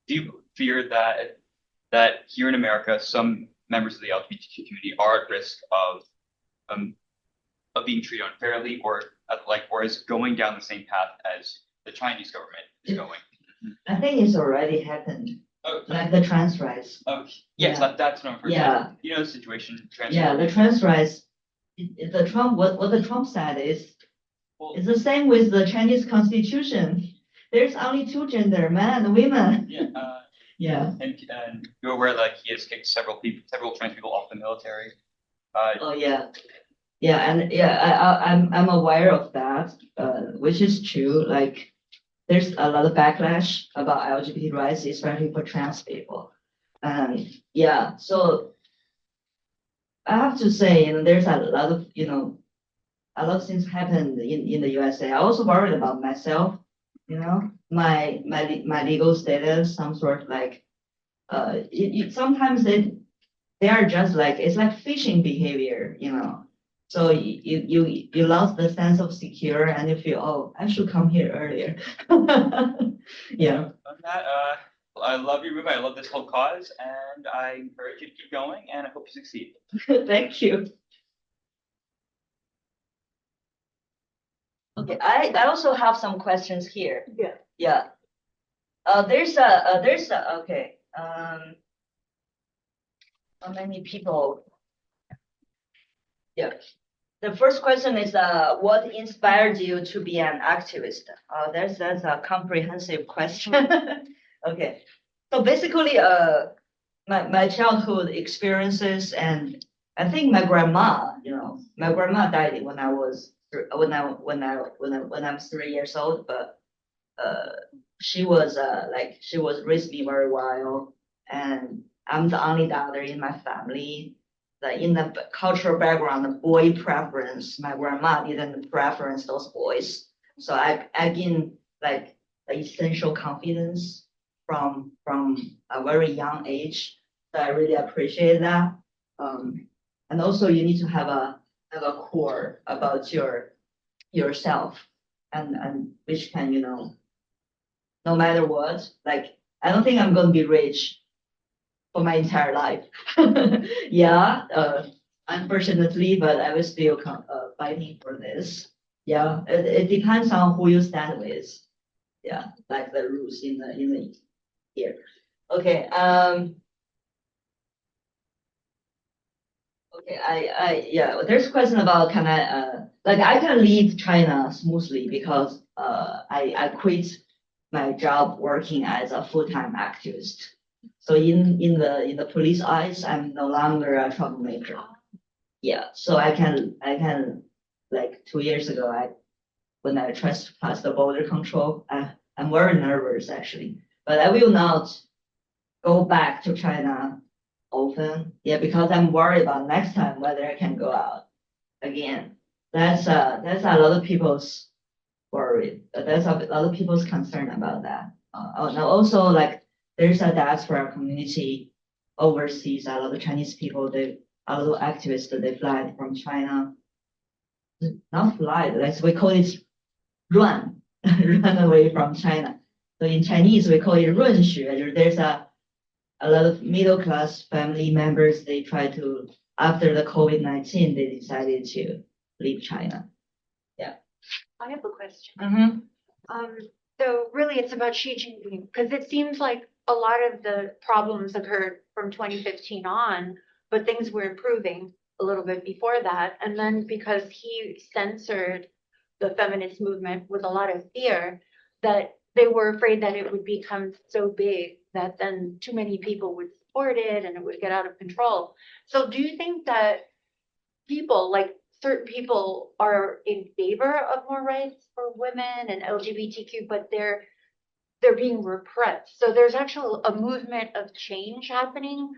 you fear that here in America, some members of the LGBTQ community are at risk of being treated unfairly, or is going down the same path as the Chinese government is going? I think it's already happened. Oh, like the trans rights. Oh, yes, Yeah. That's what I'm referring Yeah. to. The situation. Yeah, the trans rights. The Trump, what the Trump said is, it's the same with the Chinese constitution. There's only two gender, man and women. Yeah. Yeah. And you're aware that he has kicked several trans people off the military. Oh yeah. Yeah, and I'm aware of that, which is true. Like, there's a lot of backlash about LGBT rights, especially for trans people. And yeah, so I have to say, there's a lot of things happened in the USA. I also worried about myself, my legal status, some sort of like, sometimes they are just like, it's like fishing behavior, So you lost the sense of secure, and you feel, oh, I should come here earlier. Yeah. On that, I love your movement. I love this whole cause, and I encourage you to keep going, and I hope you succeed. Thank you. Okay, I also have some questions here. Yeah. Yeah. Okay. How many people? Yeah. The first question is, what inspired you to be an activist? That's a comprehensive question. Okay. So basically, my childhood experiences, and I think my grandma, my grandma died when I was when I'm 3 years old, but she was she was raised me very well, and I'm the only daughter in my family. In the cultural background, the boy preference, my grandma didn't preference those boys, so I gained like the essential confidence from a very young age. So I really appreciate that. And also you need to have a core about yourself, and which can, no matter what, like I don't think I'm gonna be rich for my entire life. Yeah, unfortunately, but I will still fighting for this. Yeah, it depends on who you stand with. Yeah, like the rules in the here. Okay. Okay. Yeah. There's a question about, can I I can leave China smoothly because I quit my job working as a full-time activist. So in the police eyes, I'm no longer a troublemaker. Yeah. So I can like 2 years ago, when I trespassed the border control, I'm very nervous actually, but I will not go back to China often. Yeah, because I'm worried about next time whether I can go out again. That's a lot of people's worried. There's a lot of people's concern about that. Now also, like, there's a diaspora community overseas. A lot of Chinese people, a lot of activists, they fly from China. Not fly, like we call it run, run away from China. So in Chinese, we call it 润学. There's a lot of middle class family members. They try to, after the COVID-19, they decided to leave China. I have a question. Mm-hmm. So really it's about Xi Jinping, because it seems like a lot of the problems occurred from 2015 on, but things were improving a little bit before that. And then because he censored the feminist movement with a lot of fear, that they were afraid that it would become so big that then too many people would support it and it would get out of control. So do you think that people, like certain people, are in favor of more rights for women and LGBTQ, but they're being repressed? So there's actually a movement of change happening,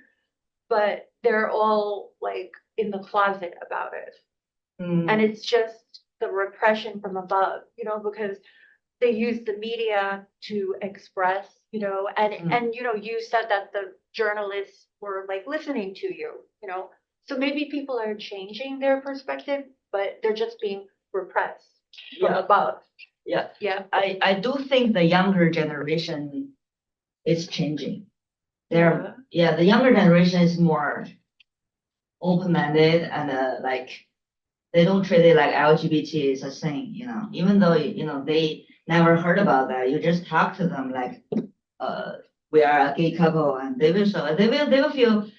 but they're all like in the closet about it. And it's just the repression from above, because they use the media to express, and you said that the journalists were like listening to you, so maybe people are changing their perspective, but they're just being repressed from above. Yeah. Yeah. I do think the younger generation is changing. The younger generation is more open-minded, and they don't treat it like LGBT is a thing, even though they never heard about that. You just talk to them like we are a gay couple, and they will feel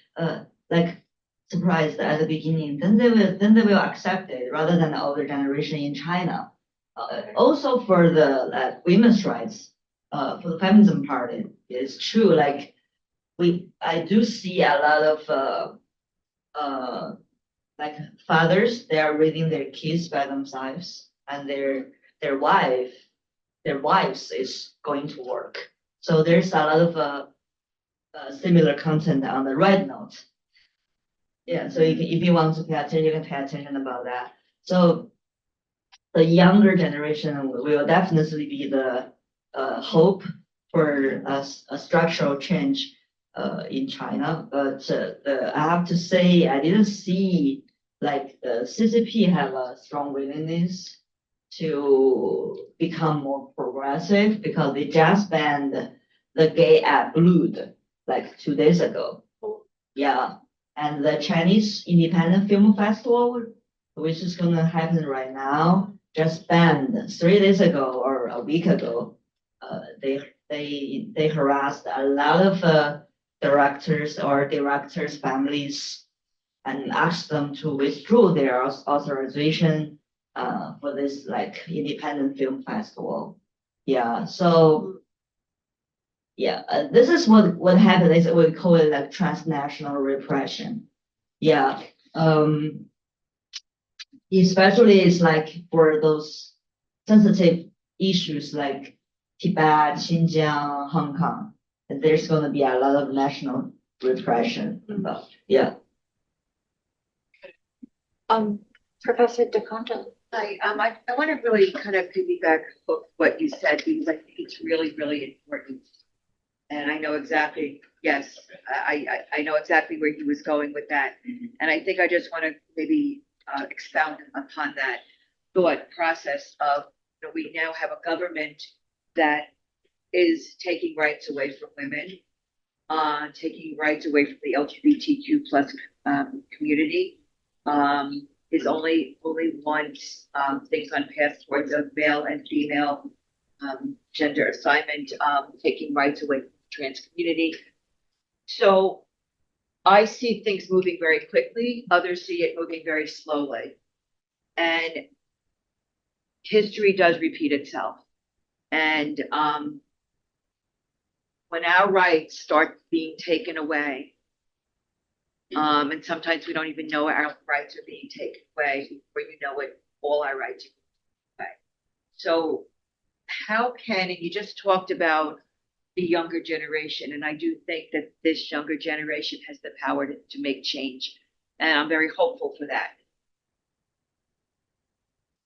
like surprised at the beginning. Then they will accept it, rather than the older generation in China. Also for the women's rights, for the feminism part, it's true. I do see a lot of fathers, they are raising their kids by themselves, and their wives is going to work. So there's a lot of similar content on the right note. Yeah, so if you want to pay attention, you can pay attention about that. So the younger generation will definitely be the hope for a structural change in China. But I have to say, I didn't see the CCP have a strong willingness to become more progressive, because they just banned the gay app Blood like 2 days ago. Yeah, and the Chinese Independent Film Festival, which is gonna happen right now, just banned 3 days ago or a week ago. They harassed a lot of directors' families and asked them to withdraw their authorization for this like independent film festival. Yeah, so yeah, this is what happened is we call it like transnational repression. Yeah, especially it's like for those sensitive issues like Tibet, Xinjiang, Hong Kong, and there's going to be a lot of national repression involved. Yeah. Professor DeConto. I want to really kind of piggyback off what you said because I think it's really, really important. And I know exactly, yes, I know exactly where he was going with that. And I think I just want to maybe expound upon that thought process of, you know, we now have a government that is taking rights away from women, taking rights away from the LGBTQ plus community. Is only wants things on passports of male and female gender assignment, taking rights away from the trans community. So I see things moving very quickly. Others see it moving very slowly. And history does repeat itself. And when our rights start being taken away, and sometimes we don't even know our rights are being taken away before you know it, all our rights are taken away. So how can, and you just talked about the younger generation, and I do think that this younger generation has the power to make change, and I'm very hopeful for that.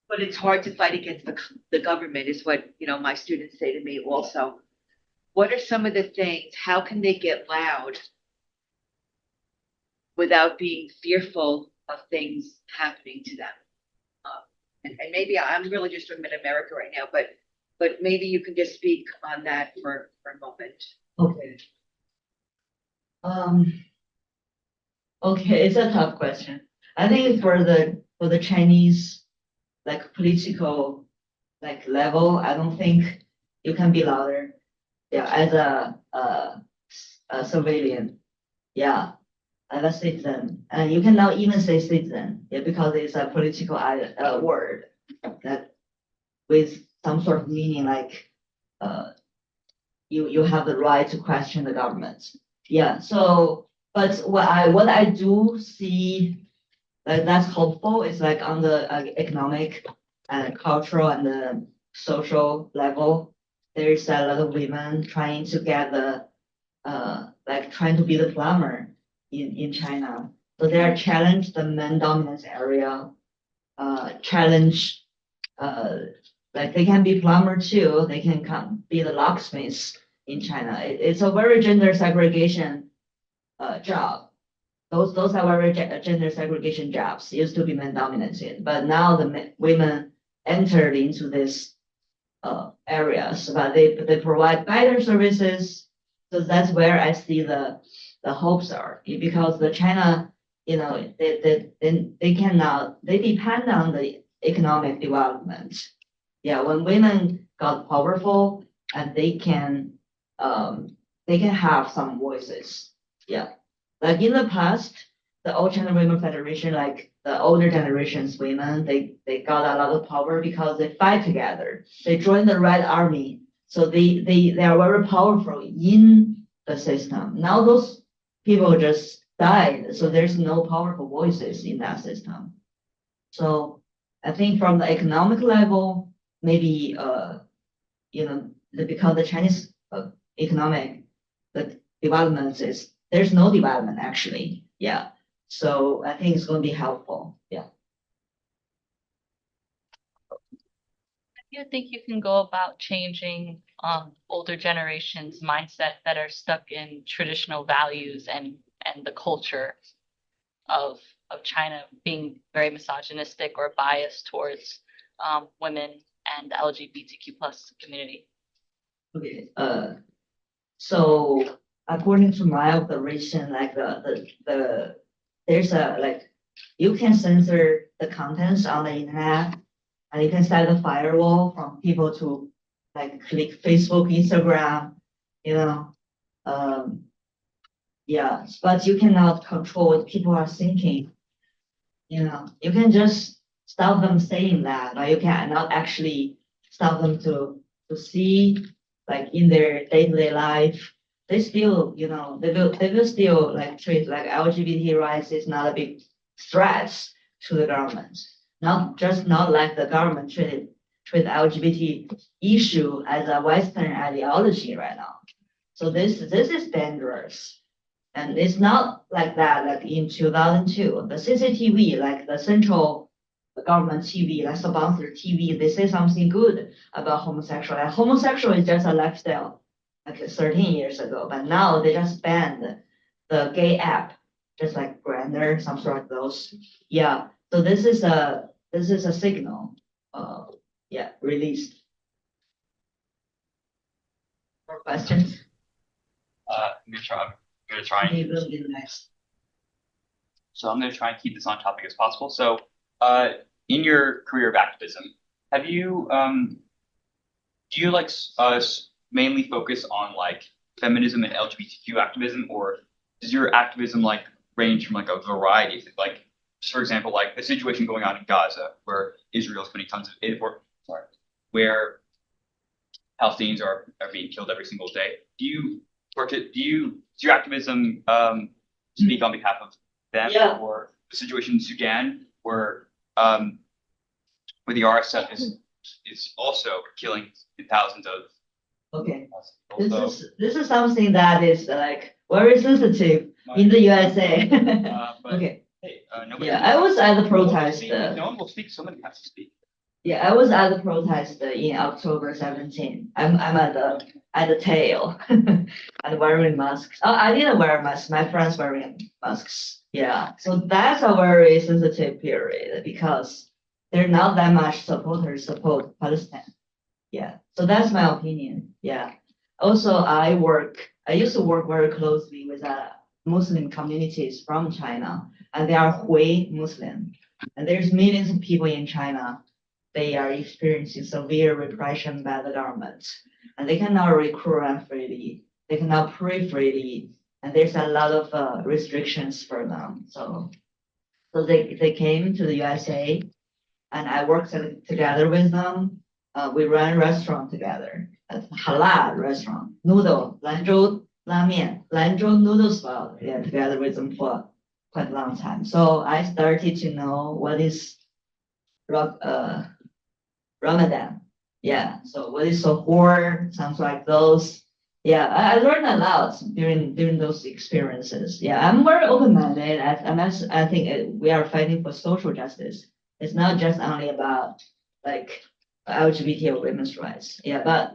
But it's hard to fight against the government is what, you know, my students say to me also. What are some of the things, how can they get loud without being fearful of things happening to them? And maybe I'm really just talking about America right now, but maybe you can just speak on that for a moment. Okay. Okay, it's a tough question. I think for the Chinese like political like level, I don't think you can be louder. Yeah, as a civilian. Yeah, as a citizen, and you cannot even say citizen, yeah, because it's a political word that with some sort of meaning like you have the right to question the government. Yeah. So, but what I do see like that's hopeful is like on the economic and cultural and the social level, there's a lot of women trying to get the like trying to be the plumber in China. So they are challenged the men dominance area, challenge like they can be plumber too. They can come be the locksmiths in China. It's a very gender segregation job. Those are very gender segregation jobs. Used to be men dominated, but now the women entered into this areas, but they provide better services. So that's where I see the hopes are because the China, you know, they cannot, they depend on the economic development. Yeah, when women got powerful and they can have some voices. Yeah, like in the past, the old China Women Federation, like the older generations women, they got a lot of power because they fight together. They joined the Red Army, so they are very powerful in the system. Now those people just died, so there's no powerful voices in that system. So I think from the economic level, maybe you know, because the Chinese economic the development is there's no development actually. Yeah. So I think it's going to be helpful. Yeah. Do you think you can go about changing older generations' mindset that are stuck in traditional values and the culture of China being very misogynistic or biased towards women and the LGBTQ plus community? Okay. So according to my observation, like there's you can censor the contents on the internet, and you can set a firewall from people to like click Facebook, Instagram, you know. Yeah, but you cannot control what people are thinking. You can just stop them saying that, or you cannot actually stop them to see, like in their day-to-day life. They still, they will still like treat like LGBT rights is not a big threat to the government. Not like the government treat LGBT issue as a Western ideology right now. So this is dangerous. And it's not like that, like in 2002, the CCTV, like the central government TV, like sponsored TV, they say something good about homosexual. Like homosexual is just a lifestyle, like 13 years ago, but now they just banned the gay app, just like Grindr, some sort of those. Yeah, so this is a signal, released. More questions? I'm gonna try Okay, and really nice. so I'm gonna try and keep this on topic as possible. So, in your career of activism, have you do you mainly focus on like feminism and LGBTQ activism, or does your activism like range from like a variety of things? Like, just for example, like the situation going on in Gaza, where Israel is putting tons of where Palestinians are being killed every single day. Does your activism speak on behalf of them, Yeah. or the situation in Sudan where the RSF is also killing thousands of Okay. people? This is something that is like very sensitive in the USA. But Okay. hey, nobody. Yeah, I was at the protest. No one will speak. Somebody has to speak. Yeah, I was at the protest in October 17. I'm at the tail and wearing masks. Oh, I didn't wear masks. My friends wearing masks. Yeah, so that's a very sensitive period because there are not that much supporters support Palestine. Yeah, so that's my opinion. Yeah. Also, I used to work very closely with Muslim communities from China, and they are Hui Muslim. And there's millions of people in China. They are experiencing severe repression by the government, and they cannot recruit freely. They cannot pray freely, and there's a lot of restrictions for them. So they came to the USA, and I worked together with them. We ran a restaurant together, a halal restaurant, Lanzhou noodle spot, yeah, together with them for quite a long time. So I started to know what is Ramadan. Yeah, so what is suhoor, sounds like those. Yeah, I learned a lot during those experiences. Yeah, I'm very open-minded. I think we are fighting for social justice. It's not just only about like LGBT or women's rights. Yeah, but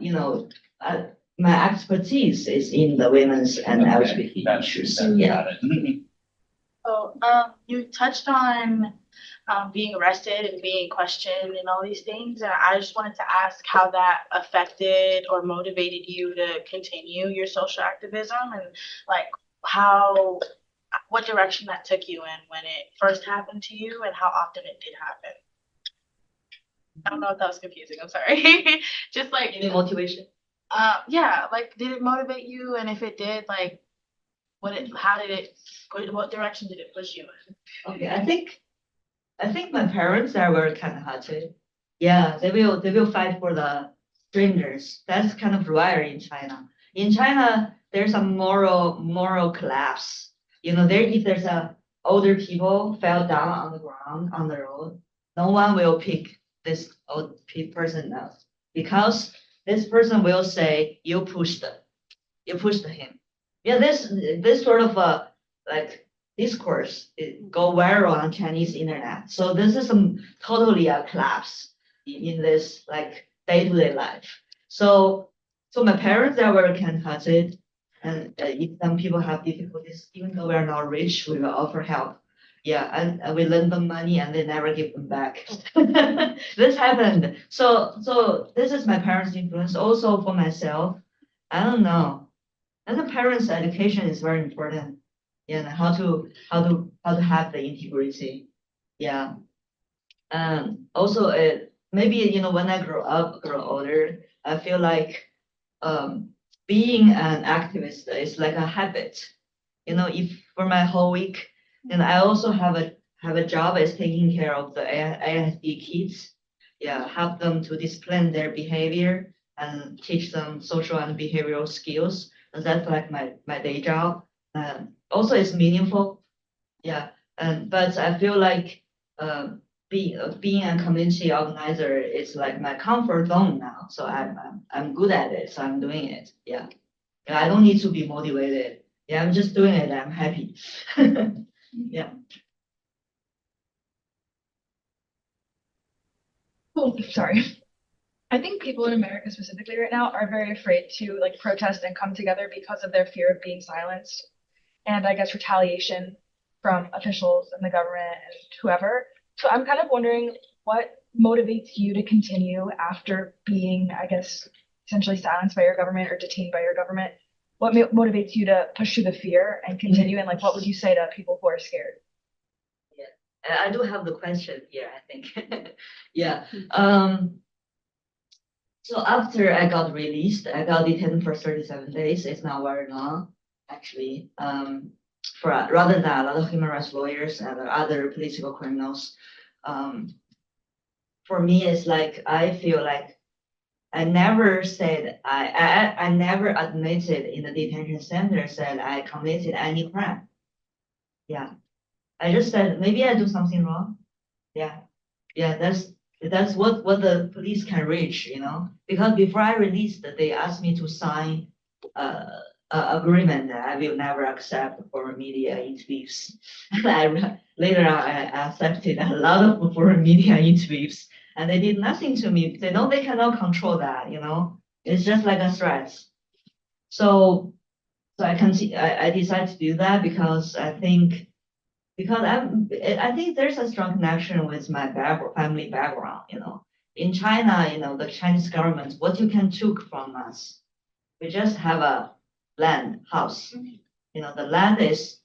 my expertise is in the women's and LGBT issues. Yeah. So, you touched on being arrested and being questioned and all these things, and I just wanted to ask how that affected or motivated you to continue your social activism, and like what direction that took you in when it first happened to you, and how often it did happen. I don't know if that was confusing. I'm sorry. Just like Motivation. yeah, like did it motivate you, and if it did, like what direction did it push you in? Okay, I think my parents are very kind-hearted. Yeah, they will fight for the strangers. That's kind of rare in China. In China, there's a moral collapse. If there's a older people fell down on the ground on the road, no one will pick this old person up because this person will say you pushed him. Yeah, this sort of like discourse go viral on Chinese internet. So this is totally a collapse in this like day-to-day life. So my parents are very kind-hearted, and if some people have difficulties, even though we are not rich, we will offer help. Yeah, and we lend them money and they never give them back. This happened. So this is my parents' influence. Also for myself, I don't know. And the parents' education is very important. Yeah, and how to have the integrity. Yeah. Also, maybe, when I grow older, I feel like being an activist is like a habit. If for my whole week, and I also have a job as taking care of the ASD kids. Yeah, help them to discipline their behavior and teach them social and behavioral skills. And that's like my day job. Also, it's meaningful. Yeah, but I feel like being a community organizer is like my comfort zone now. So I'm good at it. So I'm doing it. Yeah. Yeah, I don't need to be motivated. Yeah, I'm just doing it. I'm happy. Yeah. Oh, sorry. I think people in America specifically right now are very afraid to like protest and come together because of their fear of being silenced and I guess retaliation from officials and the government and whoever. So I'm kind of wondering what motivates you to continue after being, I guess, essentially silenced by your government or detained by your government. What motivates you to push through the fear and continue? And like, what would you say to people who are scared? Yeah, I do have the question here, I think. Yeah. So after I got released, I got detained for 37 days. It's not very long, actually. For rather than a lot of human rights lawyers and other political criminals, for me, it's like I feel like I never said I never admitted in the detention center said I committed any crime. Yeah, I just said maybe I do something wrong. Yeah, yeah, that's what the police can reach, because before I released, they asked me to sign a agreement that I will never accept for media interviews. And later I accepted a lot of for media interviews, and they did nothing to me. They know they cannot control that, It's just like a threat. So I decided to do that because I think there's a strong connection with my family background. In China, the Chinese government, what you can took from us, we just have a house. The land is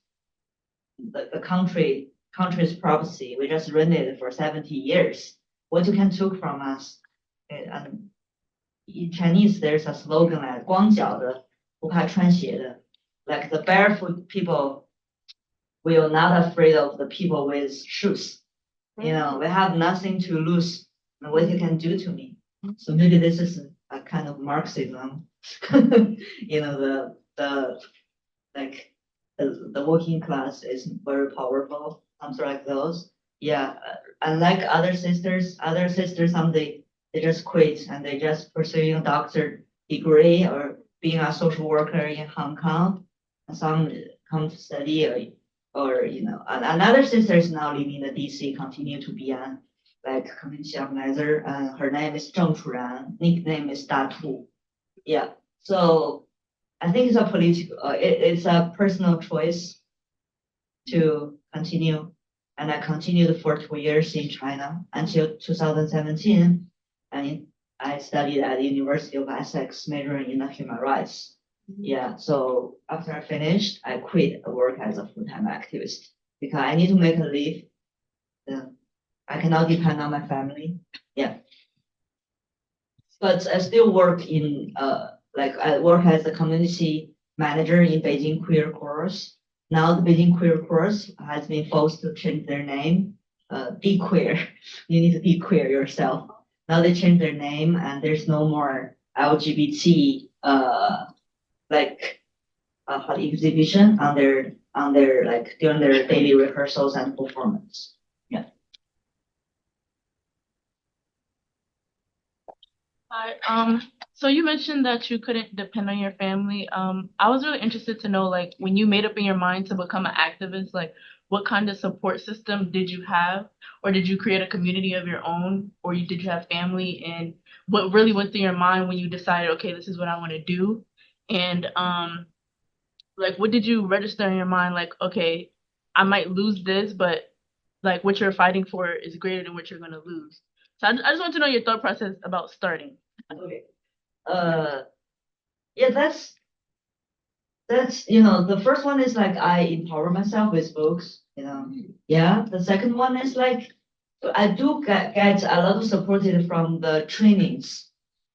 the country's property. We just rented it for 70 years. What you can took from us, and in Chinese there's a slogan like 光脚的不怕穿鞋的, like the barefoot people will not afraid of the people with shoes. We have nothing to lose. What you can do to me. So maybe this is a kind of Marxism. The working class is very powerful. Something like those. Yeah. Unlike other sisters, some they just quit and they just pursuing a doctor degree or being a social worker in Hong Kong. And some come to study or and other sisters now living in the DC continue to be a community organizer. Her name is Zheng Churan, nickname is Da Tu. Yeah. So I think it's a it's a personal choice to continue. And I continued for 2 years in China until 2017. And I studied at the University of Essex, majoring in human rights. Yeah, so after I finished, I quit work as a full-time activist because I need to make a living. I cannot depend on my family. Yeah. But I still work I work as a community manager in Beijing Queer Course. Now the Beijing Queer Course has been forced to change their name. Be queer. You need to be queer yourself. Now they changed their name and there's no more LGBT exhibition on their during their daily rehearsals and performance. Yeah. Hi. So you mentioned that you couldn't depend on your family. I was really interested to know, when you made up in your mind to become an activist, what kind of support system did you have, or did you create a community of your own, or did you have family, and what really went through your mind when you decided, okay, this is what I want to do, and what did you register in your mind, okay, I might lose this, but what you're fighting for is greater than what you're going to lose. So I just want to know your thought process about starting. Okay. Yeah, that's, you know, the first one is like I empower myself with books, you know. Yeah, the second one is like I do get a lot of support from the trainings,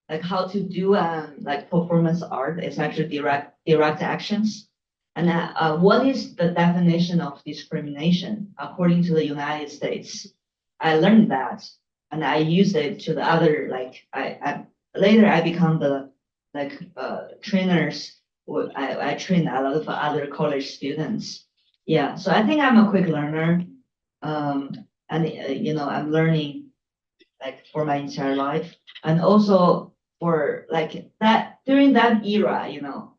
like how to do like performance art. It's actually direct actions. And what is the definition of discrimination according to the United States? I learned that, and I use it to the other, like I later I become the like trainers. I train a lot of other college students. Yeah, so I think I'm a quick learner. And you know, I'm learning like for my entire life, and also for like that during that era, you know,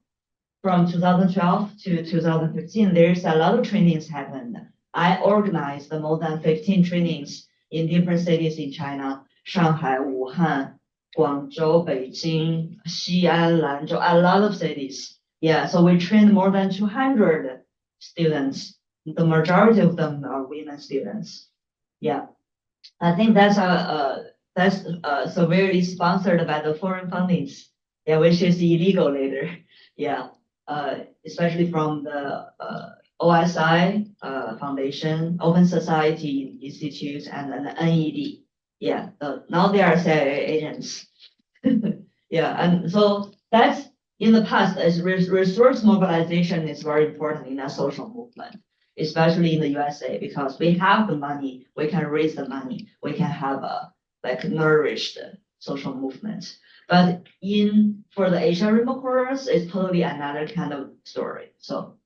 from 2012 to 2015, there's a lot of trainings happened. I organized more than 15 trainings in different cities in China: Shanghai, Wuhan, Guangzhou, Beijing, Xi'an, Lanzhou, a lot of cities. Yeah, so we trained more than 200 students. The majority of them are women students. Yeah, I think that's severely sponsored by the foreign fundings. Yeah, which is illegal later. Yeah, especially from the OSI Foundation, Open Society Institute, and the NED. Yeah, now they are CIA agents. Yeah, and so that's in the past, as resource mobilization is very important in a social movement, especially in the USA, because we have the money, we can raise the money, we can have a like nourished social movement. But for the Asia Rainbow Corridors, it's totally another kind of story. So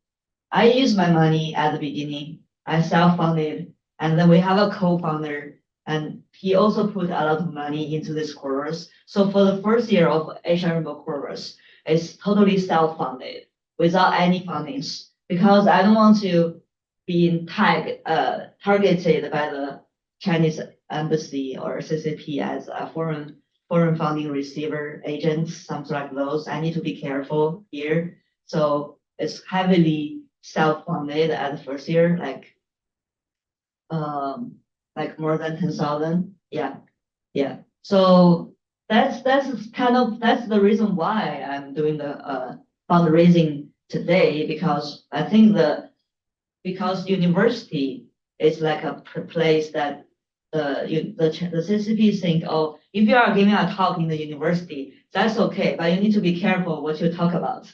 I use my money at the beginning, I self-funded, and then we have a co-founder, and he also put a lot of money into this course. So for the first year of Asia Rainbow Corridors, it's totally self-funded without any fundings, because I don't want to be targeted by the Chinese embassy or CCP as a foreign funding receiver agents, something like those. I need to be careful here. So it's heavily self-funded at the first year, like more than 10,000. Yeah. So that's the reason why I'm doing the fundraising today, because I think because university is like a place that the CCP think, oh, if you are giving a talk in the university, that's okay, but you need to be careful what you talk about.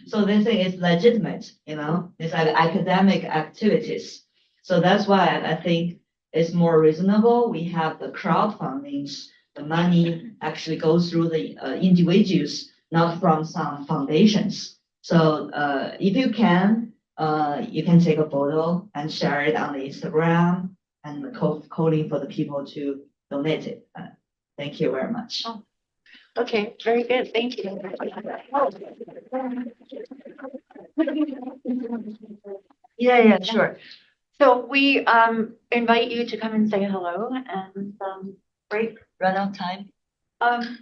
So they think it's legitimate, you know, it's like academic activities. So that's why I think it's more reasonable. We have the crowdfundings, the money actually goes through the individuals, not from some foundations. So if you can take a photo and share it on the Instagram and coding for the people to donate it. Thank you very much. Oh, okay, very good. Thank you. Yeah, sure. So we invite you to come and say hello and break. Run out of time.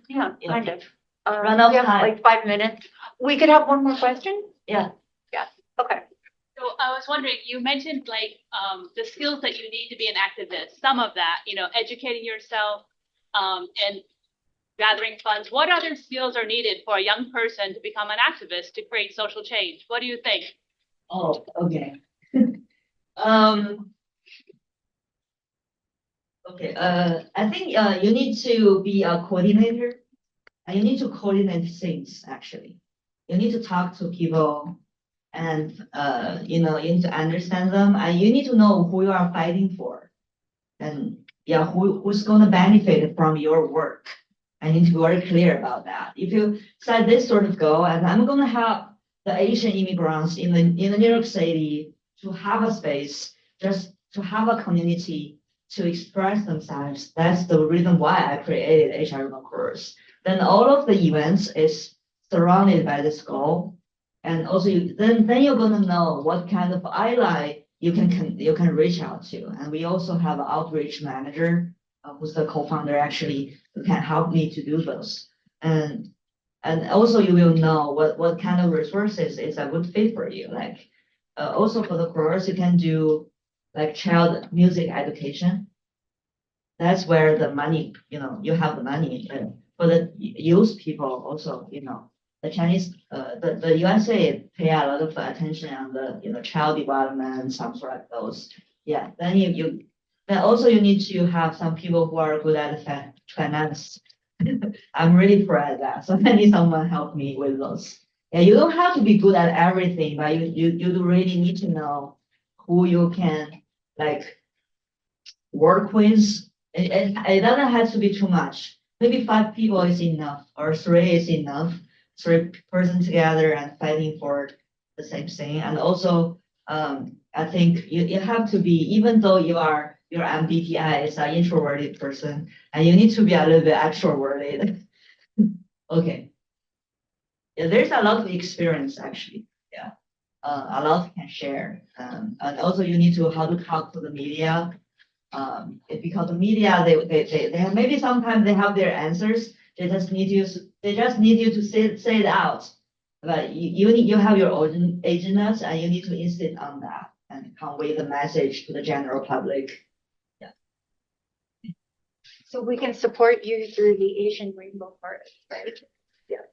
Yeah, kind of. Run out we of have time. like 5 minutes. We could have one more question? Yeah. Okay. So I was wondering, you mentioned like the skills that you need to be an activist. Some of that, you know, educating yourself and gathering funds. What other skills are needed for a young person to become an activist to create social change? What do you think? Oh, okay. Okay. I think you need to be a coordinator. And you need to coordinate things. Actually, you need to talk to people. And you need to understand them, and you need to know who you are fighting for, and who's going to benefit from your work. I need to be very clear about that. If you set this sort of goal, and I'm going to help the Asian immigrants in the New York City to have a space, just to have a community to express themselves. That's the reason why I created Asia Rainbow Corridors. Then all of the events is surrounded by this goal. And also, then you're gonna know what kind of ally you can reach out to. And we also have an outreach manager, who's the co-founder actually, who can help me to do those. And also you will know what kind of resources is a good fit for you. Like also for the course, you can do like child music education. That's where the money, you have the money. For the youth people also, the Chinese, the USA pay a lot of attention on the, child development, some sort of those. Yeah, then then also you need to have some people who are good at finance. I'm really proud of that. So I need someone help me with those. Yeah, you don't have to be good at everything, but you do really need to know who you can like work with. It doesn't have to be too much. Maybe 5 people is enough, or 3 is enough. 3 persons together and fighting for the same thing. And also, I think you have to be, even though your MBTI is an introverted person, and you need to be a little bit extroverted. Okay. Yeah, there's a lot of experience actually. Yeah, a lot can share. And also you need to how to talk to the media. Because the media, they have, maybe sometimes they have their answers. They just need you to say it out. But you have your own agendas, and you need to insist on that and convey the message to the general public. Yeah. So we can support you through the Asian Rainbow Forest, right?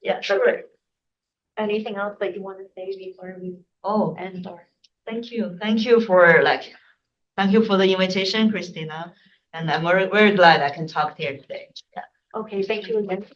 Yeah, sure. Anything else that you want to say before we Oh, end or? thank you for the invitation, Christina. And I'm very, very glad I can talk here today. Yeah. Okay, thank you again.